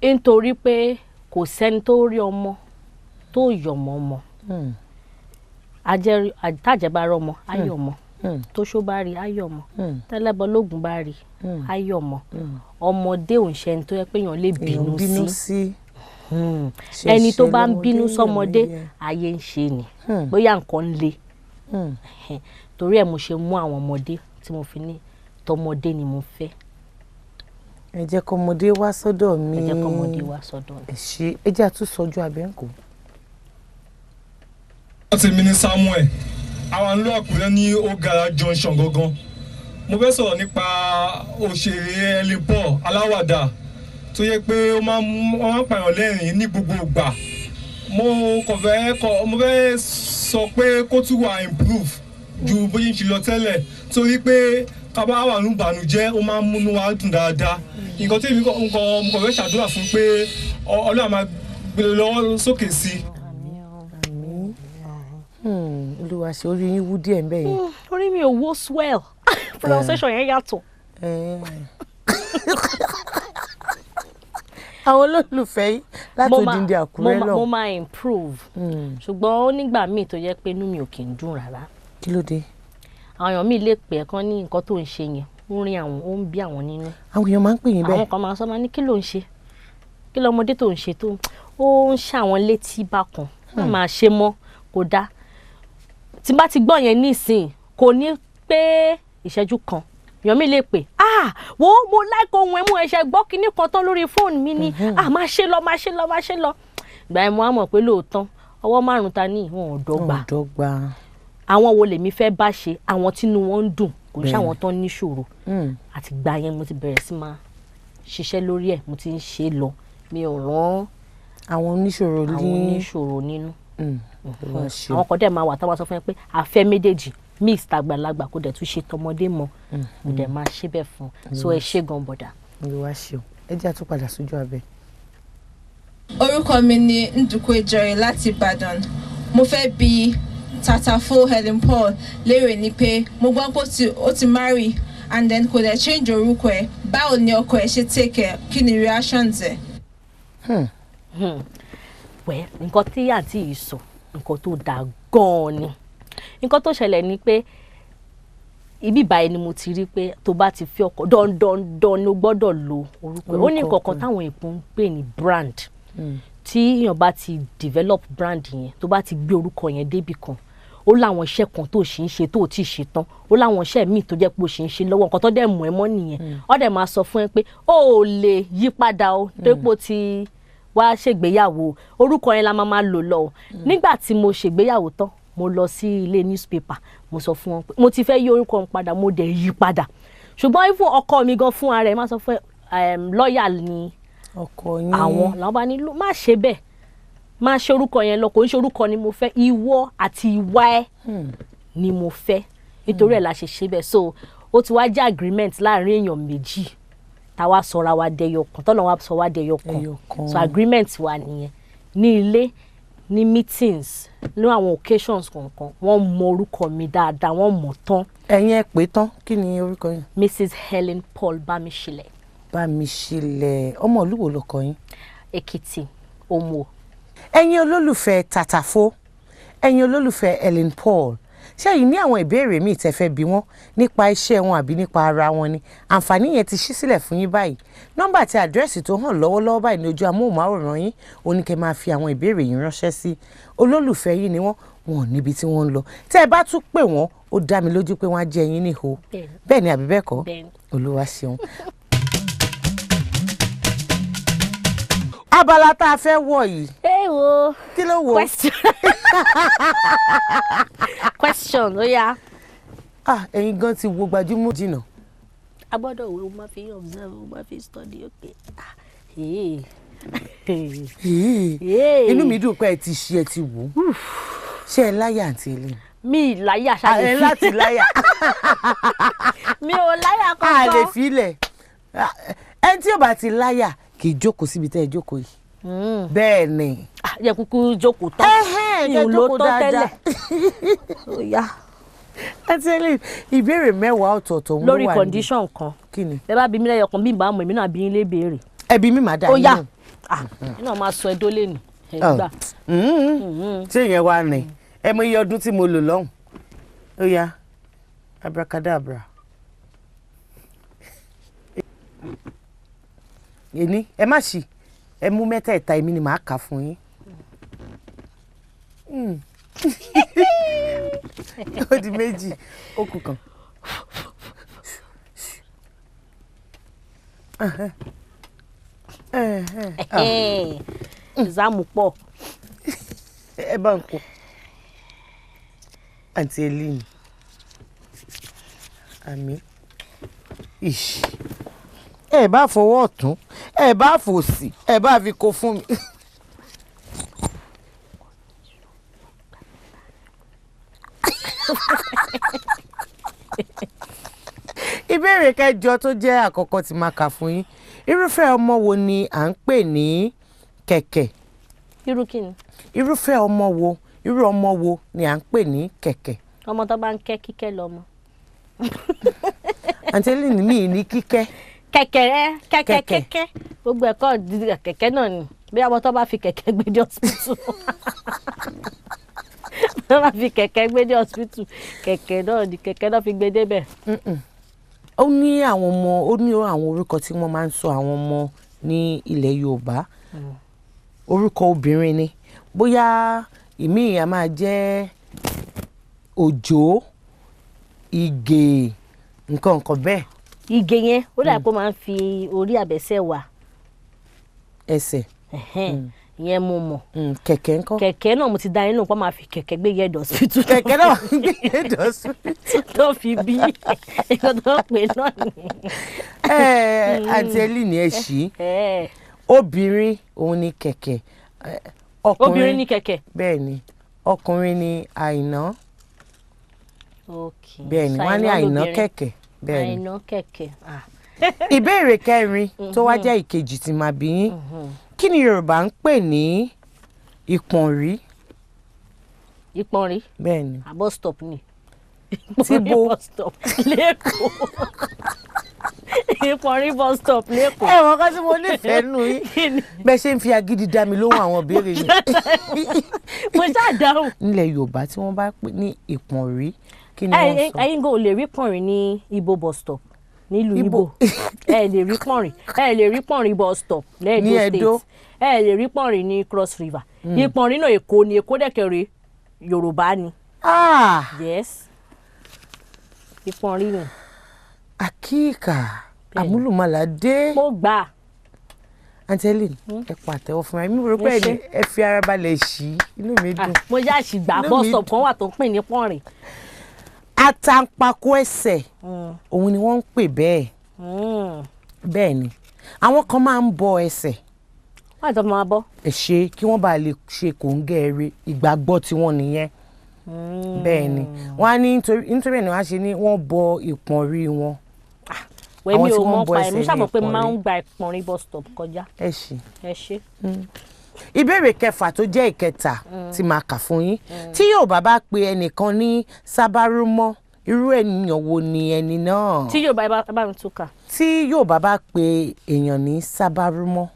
nítorí pé kò sẹ́ni tó rí ọmọ tó yọ̀mọ́ ọmọ àtàjẹbára ọmọ ayọ̀ ọmọ tó ṣó bá rí ayọ̀ ọmọ tẹ́lẹ̀bọ lóògùn bá rí ayọ̀ ọmọ ọmọdé òun ṣe ẹni tó yẹ pé èèyàn lè bínú sí ẹni tó bá ń bínú sọmọdé ayé ń ṣe ni bóyá nǹkan ń le torí ẹ̀ mo ṣe mú àwọn ọmọdé tí mo fi ní tọmọdé ni mo fẹ́. ẹ jẹ́ kọ́mọdé wá sọ́dọ̀ mi. ẹ jẹ́ kọ́mọdé wá sọ́dọ̀ mi. ẹ ṣe ẹ jẹ́ àtúnṣọjú abẹ́ǹkó. wọ́n ti mi ní Samuel àwọn ń lọ Àkúrẹ́ ní Ogara junction gangan mo fẹ́ sọ̀rọ̀ nípa òṣèré Hellen Paul aláwàdà tó yẹ pé ó máa ń pààyàn lẹ́rìn ní gbogbo ìgbà mo fẹ́ sọ pé kó tún wà improve ju bóyá ń ṣe lọ tẹ́lẹ̀ torí pé kábà wà ní ìbànújẹ́ ó máa ń múnú wa dùn dáadáa nǹkan tí mo kàn fẹ́ ṣàdúrà fún pé Ọlọ́run máa gbé lọ́wọ́ sókè sí i. Olúwa ṣe orí yín wú díẹ̀ ń bẹ̀ yẹn. orí mi ò wó swell pronunciation yẹn yàtọ̀. àwọn olólùfẹ́ yìí láti Odindi Àkúrẹ́ lọ. mo máa improve ṣùgbọ́n ó nígbà míì tó jẹ́ pé inú mi ò kì í dùn rárá. kí ló dé. àwọn èèyàn míì lè pè é kán ní nǹkan tó ń ṣe yẹn ó rin àwọn ó ń bí àwọn nínú. àwọn èèyàn máa ń pè yín bẹ́ẹ̀. àwọn kan máa sọ máa ní kí ló ń ṣe kí lọmọdé tó ń ṣe tó ó ń ṣàwọn létí bákan má máa ṣe mọ́ kó dá tí bá ti gbọ́ yẹn nísìn kò ní pé ìṣẹ́jú kan èèyàn mi lè pè wo mo láìkó ohun ẹ̀mú ẹ̀ṣẹ̀ gbọ́ kinní kan tán lórí fóònù mi ni máa ṣe lọ ìgbà yẹn mo á mọ̀ pé lóòótọ́ ọwọ́ márùn-ún ta ní wọn ò dọ́gba àwọn wo lèmi fẹ́ bá ṣe àwọn tínú wọn ń dùn kò ń ṣàwọn tán níṣòro àti gbà yẹn mo ti bẹ̀rẹ̀ sí máa ṣiṣẹ́ lórí ẹ̀ mo ti ń ṣe lọ mi ò rán àwọn oníṣòro nínú àwọn kan dẹ̀ máa wà táwọn sọ fún ẹ pé àfẹ́ méjèèjì mix tàgbàlagbà kó dẹ̀ tún ṣe tọmọdé mọ́ mo dẹ̀ máa ṣe bẹ́ẹ̀ fún so ẹ ṣe gan bọ̀dà. Olúwa ṣeun ẹ jẹ́ àtúpadà sójú abẹ. orúkọ mi ni Ndukwe Joy láti Ìbàdàn mo fẹ́ bi Tatafo Hellen Paul léèrè ni pé mo gbọ́ pé ó ti marry and then kò dẹ̀ change orúkọ ẹ̀ báwo ni ọkọ ẹ̀ ṣe take ẹ̀ kí ni reactions ẹ̀. nǹkan tí àǹtí yìí sọ nǹkan tó dáa gan-an ni nǹkan tó ṣẹlẹ̀ ni pé ibi báyìí ni mo ti rí pé tó bá ti fi ọkọ dandan ló gbọ́dọ̀ lo orúkọ ẹ̀ ó ní nǹkan kan táwọn èèpo ń pè ní brand tí èèyàn bá ti develop brand yẹn tó bá ti gbé orúkọ yẹn débì kan ó láwọn iṣẹ́ kan tó ṣì ń ṣe tó ti ṣe tán ó láwọn iṣẹ́ míì tó jẹ́ pé ó ṣì ń ṣe lọ́wọ́ nǹkan tó dẹ̀ mú ẹ mọ́ nìyẹn ó dẹ̀ máa sọ fún ẹ pé ó lè yí padà o dépò ti wá ṣègbéyàwó orúkọ yẹn la máa lò lọ nígbà tí mo ṣègbéyàwó tán mo lọ sí ilé newspaper mo sọ fún wọn pé mo ti fẹ́ yí orúkọ mi padà mo dẹ̀ yí padà ṣùgbọ́n ifun ọkọ mi gan fún ara ẹ̀ máa sọ fún lọ́ọ̀yà ni ọkọ yín àwọn làwọn bá ní má ṣe bẹ́ẹ̀ má ṣe orúkọ yẹn lọ kò ń ṣe orúkọ ni mo fẹ́ ìwọ àti ìwà ẹ̀ ni mo fẹ́ nítorí ẹ̀ la ṣe ṣe bẹ́ẹ̀ so ó ti wá jẹ́ agreement láàrin èèyàn méjì táwa sọra wa dẹyọ kan tọ́nà wa sọ wa dẹyọ kan so agreement wa nìyẹn ní ilé ní meetings ní àwọn occasions kankan wọ́n mọ orúkọ mi dáadáa wọ́n mọ̀ tán. ẹ̀yin ẹ pé tán kí ni orúkọ yín. Mrs. Hellen Paul Bámiṣílẹ̀. Bámiṣílẹ̀ ọmọ ìlú wo lọkọ yín. Èkìtì Òmò. ẹ̀yin olólùfẹ́ Tàtàfó ẹ̀yin olólùfẹ́ Hellen Paul ṣé yìí ní àwọn ìbéèrè míì tẹ́ fẹ́ bi wọ́n nípa iṣẹ́ wọn àbí nípa ara wọn ni àǹfààní yẹn ti ṣí sílẹ̀ fún yín báyìí nọ́mbà àti àdírẹ́sì tó hàn lọ́wọ́lọ́wọ́ báyìí ní ojú amóhùnmáwòrán yín oníkẹ́ máa fi àwọn ìbéèrè yìí ránṣẹ́ sí olólùfẹ́ yìí ni wọ́n wọn níbi tí wọ́n ń lọ tẹ́ ẹ bá tún pè wọ́n ó dá mi lójú pé wọ́n á jẹ́ yín níhò bẹ́ẹ̀ ni àbí bẹ́ẹ̀ kọ́ Olúwa ṣeun. abala tá a fẹ́ wọ̀ yìí. ẹ wo kí ló wò. question ó yá. ẹ̀yin gan ti wo Gbajúmọ̀ jìnnà. a gbọ́dọ̀ wo máa fi observe máa fi study okay. inú mi dùn pé ẹ ti ṣe ẹ ti wò ó ṣé ẹ láyà àǹtí Hellen. mi láyà ṣáà lè fi. láti láyà. mi ò láyà kankan. a lè filẹ̀ ẹni tí ò bá ti láyà kì í jókòó síbi tẹ́ ẹ jókòó yìí. bẹ́ẹ̀ ni. yẹ kúkú jókòó tán. ìhùn ló tán tẹ́lẹ̀. ó yá. àǹtí Hellen ìbéèrè mẹ́wàá ọ̀tọ̀ọ̀tọ̀ lórí condition kan. kí ni. ẹ bá bí mi lẹ́yọ̀ kan bí ìbámu èmi náà bí yín lé béèrè. ẹbí mi máa dá yín. ó yá iná máa sọ ẹdó lẹ́nu ẹ gbà. ṣé ìyẹn wá ní ẹ mọ iye ọdún tí mo lò lọ́hùn. ó yá abracadabra. èní ẹ má ṣì ẹ mú mẹ́tẹ̀ẹ̀ta èmi ni màá kà fún yín. ó di méjì ó kù kan. ìzámù pọ̀. ẹ bá ń kó àǹtí Hellen àmì ẹ bá fọwọ́ ọ̀tún ẹ bá fòsì ẹ bá fi kó fún mi. ìbéèrè kẹjọ tó jẹ́ àkọ́kọ́ tí máa kà fún yín irúfẹ́ ọmọ wo ni à ń pè ní kẹ̀kẹ́. irú kí ni. irúfẹ́ ọmọ wo irú ọmọ wo ni à ń pè ní kẹ̀kẹ́. ọmọ tó bá ń kẹ́ kíkẹ́ lọ́mọ. àǹtí Hellen mi ní kíkẹ́. kẹ̀kẹ́ gbogbo ẹ̀kọ́ kẹ̀kẹ́ náà ni bí ọmọ tó bá fi kẹ̀kẹ́ gbé dé hospital. tó bá fi kẹ̀kẹ́ gbé dé hospital kẹ̀kẹ́ náà ni kẹ̀kẹ́ náà fi gbé débẹ̀. ó ní àwọn ọmọ ó ní àwọn orúkọ tí wọ́n máa ń sọ àwọn ọmọ ní ilẹ̀ Yorùbá orúkọ obìnrin ni bóyá ìmíì a máa jẹ́ Òjó Ìgè nǹkan bẹ́ẹ̀. Ìgè yẹn ó dà pé ó máa ń fi orí àbẹ̀sẹ̀ wà. ẹsẹ̀. ìyẹn mo mọ̀. kẹ̀kẹ́ ńkọ́. kẹ̀kẹ́ náà mo ti dá inú pa máa fi kẹ̀kẹ́ gbé yẹ̀dọ̀ hospital. kẹ̀kẹ́ náà gbé yẹ̀dọ̀ hospital. tó fi bí nǹkan tó pè náà ni. àǹtí Hellen ẹ ṣí obìnrin òun ni kẹ̀kẹ́ obìnrin ni kẹ̀kẹ́. bẹ́ẹ̀ ni ọkùnrin ni Àìná. okay bẹ́ẹ̀ ni wọ́n ní Àìná kẹ̀kẹ́. bẹ́ẹ̀ ni Àìná kẹ̀kẹ́. ìbéèrè kẹrin tó wá jẹ́ ìkejì tí màá bí yín kí ni Yorùbá ń pè ní ìpọ̀nrí. ìpọ̀nrí. bẹ́ẹ̀ ni. bus stop ni. tíbo bus stop lẹ́kọ̀ọ́. ìpọ̀nrí bus stop lẹ́kọ̀ọ́. ẹ wọ́n kọ́ tí mo nífẹ̀ẹ́ nù yín bẹ́ẹ̀ ṣe ń fi agídí dá mi lóhùn àwọn ìbéèrè yìí. mo ṣáà dáhùn. nílẹ̀ Yorùbá tí wọ́n bá pè ní ìpọ̀nrí kí ni wọ́n sọ. ẹ̀yin kò lè rí pọ̀nrín ní Ìbò bus stop nílùú Ìbò ẹ lè rí pọ̀nrín ẹ lè rí pọ̀nrín bus stop lẹ́ẹ̀dó state ẹ lè rí pọ̀nrín ní Cross River ìpọ̀nrín náà Èkó ni Èkó dẹ̀kẹ̀rẹ̀ Yorùbá ni. yes ìpọ̀nrín ni. àkíkà àmúlùmálà dé. mo gbà. àǹtí Hellen ẹ pàtẹ́wọ́ fún mi mi rò pé ẹ fi ara balẹ̀ ṣí inú mi dùn. mo yá àṣìgbà bus stop kan wà tó ń pè ní pọ̀nrín. Àtàǹpàkò ẹsẹ̀ òun ni wọ́n ń pè bẹ́ẹ̀. bẹ́ẹ̀ ni àwọn kan máa ń bọ ẹsẹ̀. wọ́n àti ọmọ máa bọ́. ẹ ṣe kí wọ́n bá lè ṣe kòńgẹ́ eré ìgbàgbọ́ tiwọn nìyẹn. bẹ́ẹ̀ ni wọ́n á ní nítorí ẹni wọ́n á ṣe ní wọ́n bọ ìpọ̀nrí wọn. wẹ́mi ò mọ̀ pa ẹ̀ mo ṣàbọ̀ pé máa ń gba ìpọ̀nrí bus stop kọjá. ẹ ṣe. ẹ ṣe. ìbéèrè kẹfà tó jẹ́ ìkẹta tí màá kà fún yín tí Yorùbá bá pe ẹnìkan ní sábárúmọ́ irú ènìyàn wo ni ẹni náà. tí Yorùbá bá mi tún kà. tí Yorùbá bá pe èèyàn ní sábárúmọ́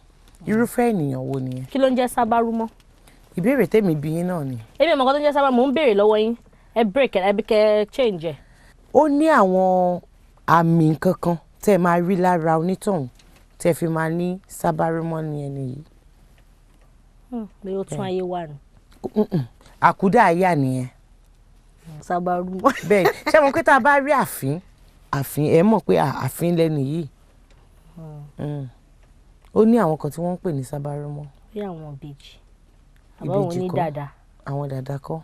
irúfẹ́ ènìyàn wo nìyẹn. kí ló ń jẹ́ sábárúmọ́. ìbéèrè tèmi bí yín náà ni. èmi ọmọ kan tó ń jẹ́ sábà mò ń béèrè lọ́wọ́ yín ẹ break ẹ bí kẹ change ẹ. ó ní àwọn àmì kankan tẹ́ ẹ máa rí lára onítọ̀hún tẹ́ ẹ fi máa ní sábárúmọ́ ni ẹni yìí. bí ó tún ayé wà nù. àkúdà àyà nìyẹn. sábárúmọ́. bẹ́ẹ̀ ṣé mo pé tá a bá rí àfín ẹ mọ̀ pé àfín lẹ́nu yìí. ó ní àwọn kan tí wọ́n ń pè ní sábárúmọ́. bí àwọn ìbejì àbáwọn ní dàda. àwọn dàda kọ́.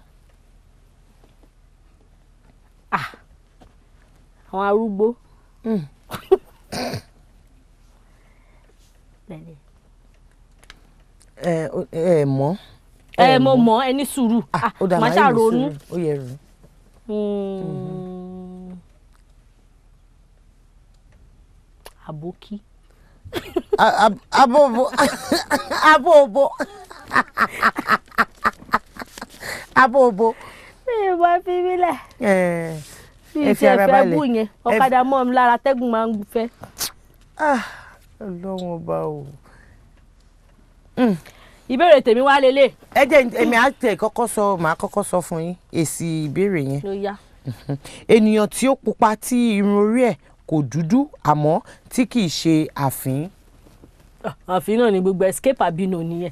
àwọn arúgbó. mọ̀. mo mọ̀ ẹ ní sùúrù màá ṣàrònú. ó yẹ rù. àbókí. Abobo. Abobo. ẹ bá fi mí lẹ̀. ẹ fi ara balẹ̀. bú yẹn ọ̀kadà mọ́ mi lára tẹ́gùn máa ń fẹ́. Ọlọ́run ọba o. ìbéèrè tèmi wá lélẹ̀. ẹ jẹ́ èmi á tẹ̀ màá kọ́kọ́ sọ fún yín èsì ìbéèrè yẹn. ló yá. ènìyàn tí ó pupa tí irun orí ẹ̀ kò dúdú àmọ́ tí kì í ṣe àfín. àfín náà ni gbogbo escape àbínú nìyẹn.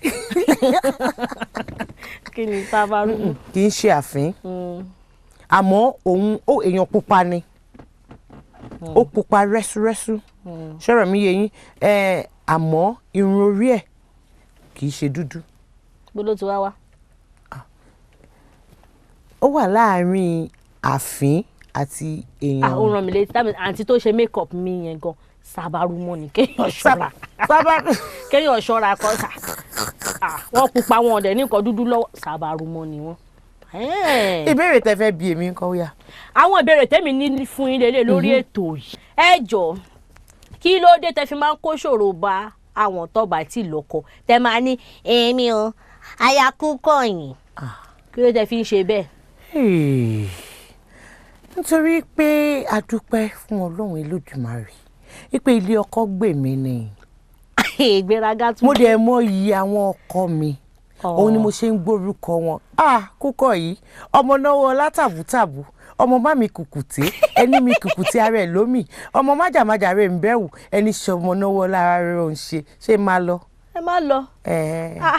kí ni sábárúmọ́. kì í ṣe àfín àmọ́ òun èèyàn pupa ni ó pupa rẹ́súrẹ́sú ṣọ́rọ̀ mi yé yín àmọ́ irun orí ẹ̀ kì í ṣe dúdú. bó ló ti wá wá. ó wà láàárín àfín àti èèyàn. ó ràn mí létí àǹtí tó ṣe make up mi yẹn gan sábárúmọ́ ni kéèyàn ṣọ́ra. kéèyàn ṣọ́ra kọ́ sà. wọ́n pupa wọn ọ̀dẹ̀ ní nǹkan dúdú lọ́wọ́ sábárúmọ́ ni wọ́n. ìbéèrè tẹ́ fẹ́ bi èmi ńkọ́ yá. àwọn ìbéèrè tèmi ní fún yín lélẹ̀ lórí ètò yìí. ẹ jọ̀ọ́ kí ló dé tẹ́ fi máa ń kó ṣòro bá àwọn tó bá ti lọ́kọ tẹ́ máa ní èmi o ayakú kọ̀yìn kí ló tẹ́ fi ń ṣe bẹ́ẹ̀. nítorí pé a dúpẹ́ fún Ọlọ́run Olódùmarè wípé ilé ọkọ gbè mí ni. ìgbéraga tún. mo dẹ̀ mọ iyì àwọn ọkọ mi òun ni mo ṣe ń gbórúkọ wọn. Kúkọ yìí ọmọ náwó látàbútàbú ọmọ má mi kùkùté ẹni mi kùkùté ara ẹ̀ lómì ọmọ májàmájà rẹ̀ ń bẹ̀wù ẹni ṣọmọ náwó lára rẹ̀ ò ń ṣe máa lọ. ẹ má lọ.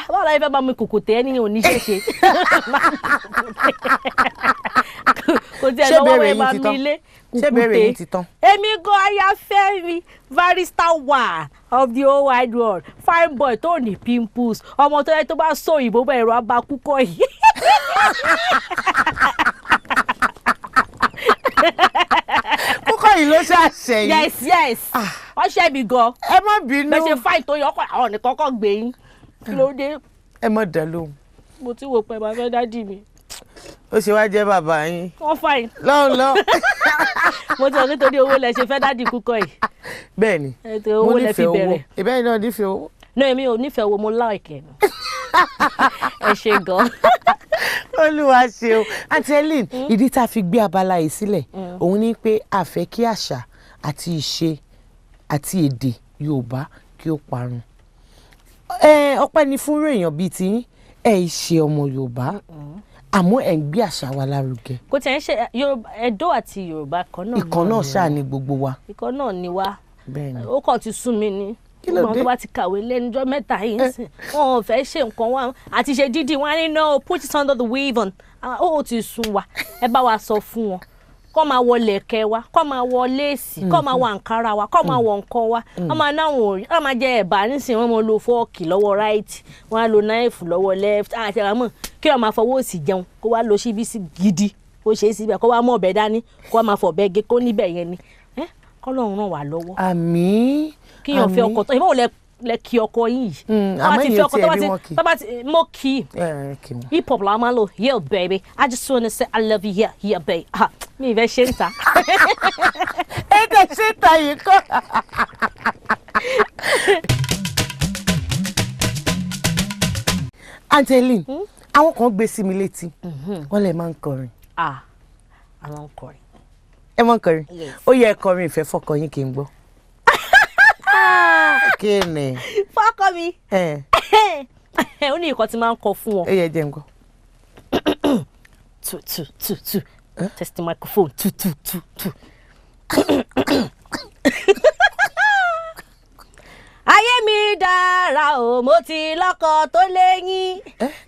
báwo la fẹ́ bá mi kùkùté ẹni ní oníṣẹ́ṣe. kò tí ẹ lọ́wọ́ ẹ bá mi lé ṣé bẹ̀rẹ̀ yìí ti tán. èmi gan ayáfẹ́ mi barrister one of the whole wide world fine boy tó ní pimples ọmọ tó yẹ tó bá sọ òyìnbó bá ẹ̀rọ abakúkọ yìí. Kúkọ yìí ló ṣàṣẹ yìí. yes wọ́n ṣẹ́ mi gan. ẹ má bínú. bẹ́ẹ̀ ṣe fáìn tó yọ ọkọ̀ àwọn nìkan kọ́ gbé yín kí ló dé. ẹ má dá lóhùn. mo ti wò pé bàbá dádì mi. ó ṣe wá jẹ́ bàbá yín. wọ́n fáìn. lọ́ọ̀lọ́. mo ti rò nítorí owó lẹ ṣe fẹ́ dádì Kúkọ yìí. bẹ́ẹ̀ni owó lẹ fi bẹ̀rẹ̀. ìbẹ́ẹ̀ náà nífẹ̀ẹ́ owó. náà èmi ò nífẹ̀ẹ́ owó mo láìkẹ́ ẹ ṣe gan. Olúwa ṣe o Aunty Hellen ìdí tá a fi gbé abala yìí sílẹ̀ òun ni pé a fẹ́ kí àṣà àti ìṣe àti èdè Yorùbá kí ó parun. ọpẹ́ ni fún èèyàn bíi ti ṣe ọmọ Yorùbá àmọ́ ẹ̀ ń gbé àṣà wa lárugẹ. kò tí ẹ ń ṣe Ẹdó àti Yorùbá kan náà. ìkan náà ṣáà ni gbogbo wa. ìkan náà ni wá. bẹ́ẹ̀ni. ó kàn ti sún mi ni. kí ló dé? tó bá ti kàwé lẹ́nujọ́ mẹ́ta yìí sìn wọn ò fẹ́ ṣe nǹkan wa àti ṣe dídì wọn ní no put it under the weave-on ó ti sún wa ẹ bá wa sọ fún wọn kọ́ máa wọ lẹ̀kẹ̀ wa kọ́ máa wọ léèsì kọ́ máa wọ àǹkárá wa kọ́ máa wọ nǹkan wa wọ́n máa náwọn òrí wọ́n máa jẹ ẹ̀bà nísìnyí wọ́n máa lo fọ́ọ̀kì lọ́wọ́ right wọ́n á lo náìfù lọ́wọ́ left àti àmọ́ kí wọ́n máa fọwọ́ òsì jẹun kó wá lo síbí sí gidi kó ṣe é síbẹ̀ kó wá mọ̀ ọ̀bẹ dání kó wá máa fọ̀ ọ̀bẹ gé kó níbẹ̀ yẹn ni kọ́lọ́run ràn wá lọ́wọ́. àmín. kíyàn fẹ́ ọkọ tó ìbáwò lẹ kí ọkọ yìí. àmọ́ èyí ti ẹ̀rí wọn kì. mo kì í hip hop la máa lò yeah baby I just wanna say I love you yeah baby mi ìfẹ́ ṣe ń ta. ẹ kẹ́ ṣe ń ta yìí kọ́. Aunty Hellen, àwọn kan gbé sí mi létí. Wọ́n lè máa ń kọrin. Àwọn ń kọrin. Ẹ máa ń kọrin? Yes. Ó yẹ kọrin ìfẹ́ fọ́kọ yín kí n gbọ́. Kí ni? Fọ́kọ mi. Ó ní nǹkan tí máa ń kọ fún wọn. Ó yẹ jẹ́ n gbọ́. Tu. Test the microphone. Tu. Ayé mi dára o, mo ti lọ́kọ tó léyìn.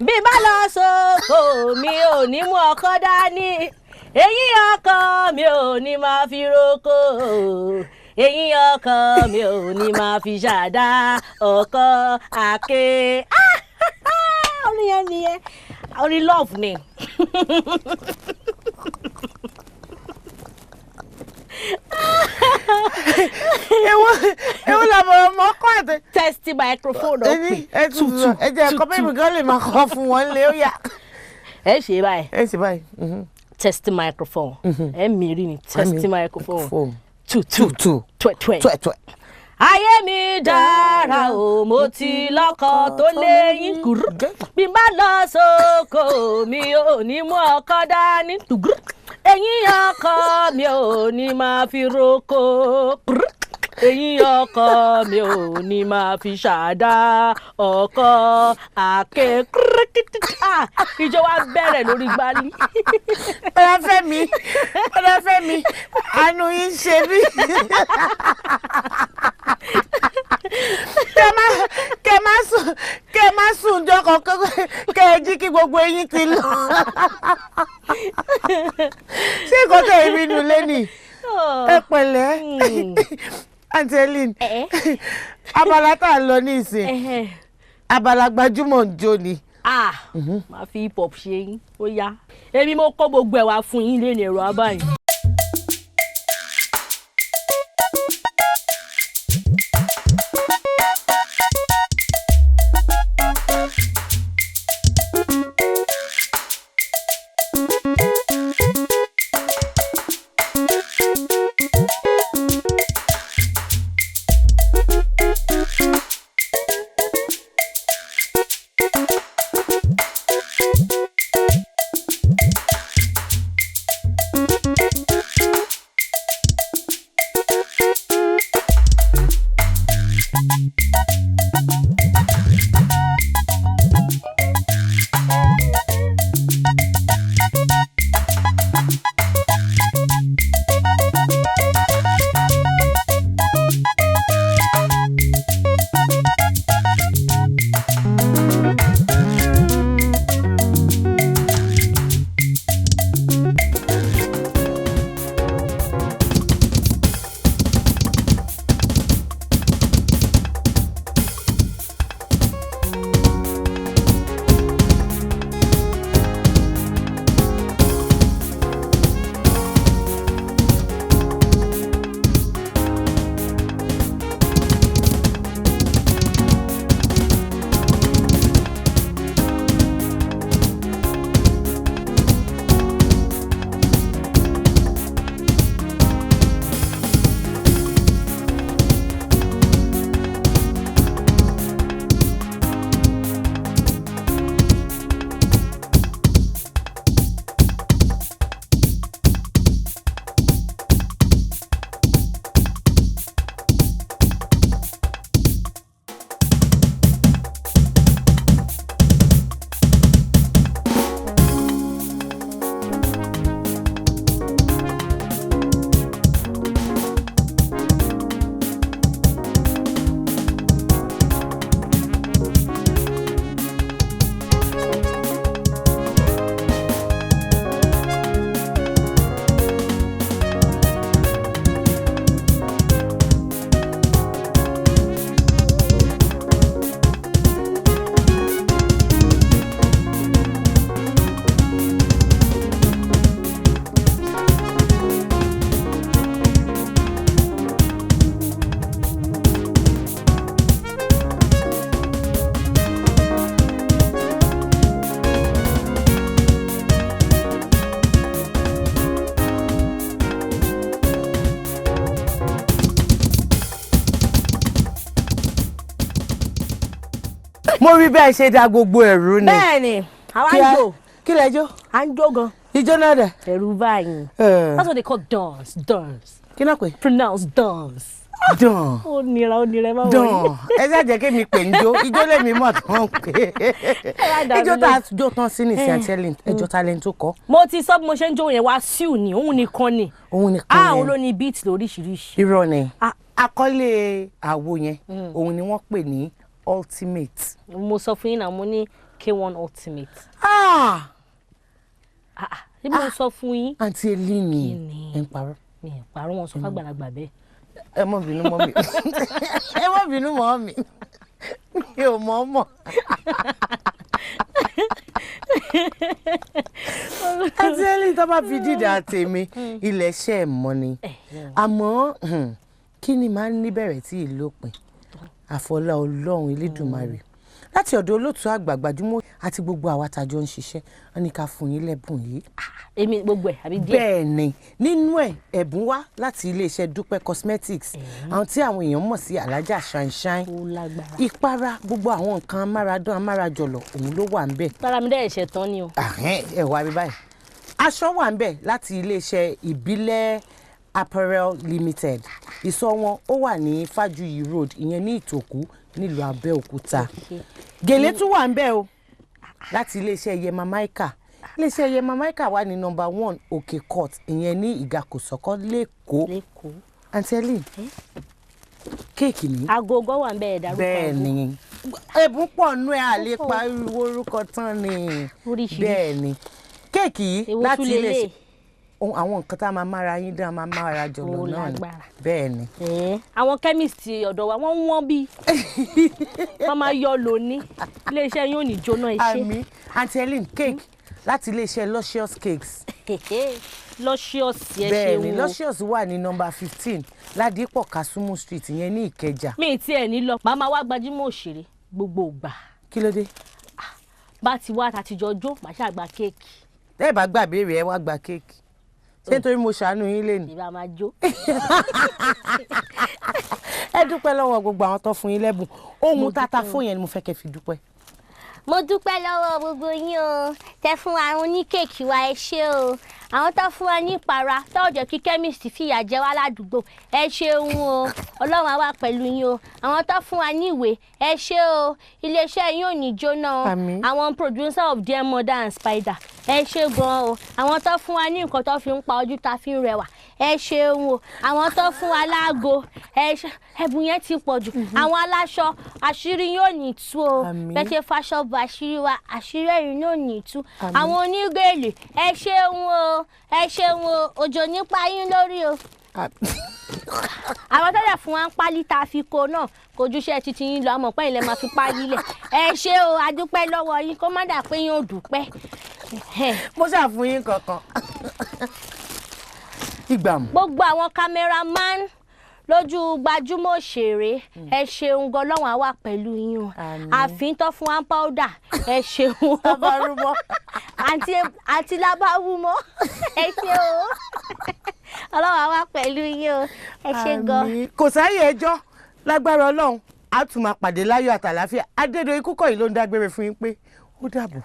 Bí bá lọ sóko mi ò ní mú ọkọ dání. Eyín ọkọ mi ò ní máa fi roko. Eyín ọkọ mi ò ní máa fi ṣàdá ọkọ àké. Orin yẹn nìyẹn. Orin love ni. Ewo la mo ko ate. Test the microphone up. Ẹ jẹ́ kọ́ bẹ́ẹ̀ mi gan lè máa kọ́ fún wọn lé ó yá. Ẹ ṣe báyìí. Ẹ ṣe báyìí. Test the microphone. Ẹ mìírí ni test the microphone. Tu. Ayé mi dára o, mo ti lọ́kọ tó léyìn. Bí n bá lọ sóko mi ò ní mú ọkọ dání. Eyín ọkọ mi ò ní máa fi roko. Eyín ọkọ mi ò ní máa fi ṣàdá ọkọ àké. Ìjọ wa bẹ̀rẹ̀ lórí gbálí. Ọ̀dà Fẹ́mi, àánú yín ṣe mí. Kẹ má sùn jọ kọ̀ọ̀kan kẹ ẹ jí kí gbogbo eyín ti lọ. Ṣé nǹkan tẹ̀ rí inú lẹ́nì? Ẹ pẹ̀lẹ́. Aunty Hellen, abala tá a lọ ní ìsìn, abala gbajúmọ̀ ń jó ni. Máa fi hip hop ṣe yín, ó yá. Èmi mo kó gbogbo ẹ̀ wá fún yín lẹ́nu ẹ̀rọ abáyìn. mo rí bẹ́ẹ̀ ṣe da gbogbo ẹ̀rú ni. bẹ́ẹ̀ni àwa ń jó. kí lẹ jó. à ń jó gan. ijó náà dẹ̀. ẹ̀rù báyìí. That's what they call dance. kí náà pé. Pronounce dance. dán. ó nira ẹ má wọlé. dán ẹ ṣáà jẹ́ kí mi pè ń jó ijó lèmi mọ̀ tó ń pè é. ijó tá a jó tán sí nìsín àti ẹjọ́ talent tó kọ́. mo ti sọ bí mo ṣe ń jó yẹn wá síù ni òun nìkan ni. òun nìkan ni. òun ló ní beat lóríṣiríṣi. irọ́ ni àkọlé àwo yẹn òun ni wọ́n pè ní ultimate. mo sọ fún yín náà mo ní K1 ultimate. ṣé mo sọ fún yín. àǹtí elí ni ẹ̀ ń parọ́. mi ẹ̀ parọ́ wọn sọ fàgbàlagbà bẹ́ẹ̀. ẹ má bínú mọ́ mi ẹ má bínú mọ́ mi mi ò mọ̀ mọ̀. àti ẹni tó bá fi dídà tèmi ilẹ̀ iṣẹ́ ẹ̀ mọ́ ni àmọ́ kí ni màá níbẹ̀rẹ̀ tí ìlú òpin àfọlá ọlọ́run elédùnmarè láti ọ̀dọ̀ olóòtú àgbà Gbajúmọ̀ àti gbogbo àwa tàjọ ń ṣiṣẹ́ wọn ni ká fún yín lẹ́bùn yìí. èmi gbogbo ẹ̀ àbí díẹ̀. bẹ́ẹ̀ ni nínú ẹ̀ ẹ̀bùn wá láti iléeṣẹ́ Dúpẹ́ Cosmetics àwọn tí àwọn èèyàn mọ̀ sí alájà ṣáínṣáín ìpara gbogbo àwọn nǹkan amáradán amárajọlọ òun ló wà ń bẹ̀. para mi dẹ́ ẹ̀ṣẹ̀ tán ni o. ẹ wá bí báyìí aṣọ wà ń bẹ̀ láti iléeṣẹ́ ìbílẹ̀ Apparel Limited ìsọ̀ wọn ó wà ní Fájuyì Road ìyẹn ní Ìtòkú nílùú Abẹ́òkúta gèlè tún wà ń bẹ̀ o láti iléeṣẹ́ Yema Maika iléeṣẹ́ Yema Maika wà ní number 1 Òkè Court ìyẹn ní Ìgàkòsọ́kọ́ lẹ́kọ̀ọ́ Aunty kéèkì ní. agogo wà ń bẹ̀ ẹ̀dá rúkọ. bẹ́ẹ̀ ni ẹ̀bùn pọ̀ nú ẹ̀ àlè pariwo orúkọ tán ni bẹ́ẹ̀ ni kéèkì yìí láti iléeṣẹ́ àwọn nǹkan tá a máa mára yín dá a máa mára jọlọ náà ni bẹ́ẹ̀ ni. àwọn chemist ọ̀dọ̀ wa wọ́n wọ́n bí wọ́n máa yọ lóní iléeṣẹ́ yóò ní jóná iṣẹ́. àmì Aunty Hellen cake láti iléeṣẹ́ Luscious Cakes. Luscious yẹn ṣe wo. bẹ́ẹ̀ ni Luscious wà ní number 15 Ládìpọ̀ Kasumu Street ìyẹn ní Ìkẹjà. mi ì tiẹ̀ ní lọ màá máa wá Gbajúmọ̀ òṣèré gbogbo ìgbà. kí ló dé. bá ti wá àtijọ́ jó màá ṣàgbà kéèkì. ẹ bá gbà béèrè ẹ wá gba kéèkì ṣé nítorí mo ṣàánú yín lẹ́nu. ìbá máa jó. ẹ dúpẹ́ lọ́wọ́ gbogbo àwọn tó fún yín lẹ́bùn ohun tata fún yẹn ni mo fẹ́ kẹ́ fi dúpẹ́. mo dúpẹ́ lọ́wọ́ gbogbo yín o tẹ́ fún wa ní kéèkì wa ẹ ṣé o àwọn tó fún wa ní ìpara tó jẹ́ kí chemist fìyà jẹ wá ládùúgbò ẹ ṣeun o ọlọ́run á wà pẹ̀lú yín o àwọn tó fún wa ní ìwé ẹ ṣé o iléeṣẹ́ yín ò ní jóná o àwọn producer of Dear Mother and Spider ẹ ṣé gan o àwọn tó fún wa ní nǹkan tó fi ń pa ojú ta fi ń rẹwà ẹ ṣeun o àwọn tó fún wa láago ẹ̀bùn yẹn ti pọ̀ jù àwọn aláṣọ àṣírí yín ò ní tú o bẹ́ẹ̀ ṣe faṣọ bọ àṣírí wa àṣírí ẹ̀yìn náà ò ní tú àwọn onígèlè ẹ ṣeun o ẹ ṣeun o òjò nípa yín lórí o àwọn tẹ́lẹ̀ fún wa ń pálí ta fi ko náà kojúṣe títí yín lọ àmọ́ pé ilẹ̀ máa fi pálí lẹ̀ ẹ ṣé o adúpẹ́ lọ́wọ́ yín kó má dà pé yín ò dúpẹ́. mo ṣàfún yín kankan ìgbà mú. gbogbo àwọn cameraman lójú Gbajúmọ̀ òṣèré ẹ ṣeun gan lọ́wọ́n á wà pẹ̀lú yín o àfin tó fún wa ń powder ẹ ṣeun labarúmọ àti labarúmọ ẹ ṣe o ọlọ́wọ́n á wà pẹ̀lú yín o ẹ ṣe gan. kò sáyè ẹjọ́ lágbára Ọlọ́run a tún máa pàdé láyọ̀ àtàlàáfíà Adédoyin Kúkọ̀yí ló ń dágbére fún yín pé ó dàbọ̀.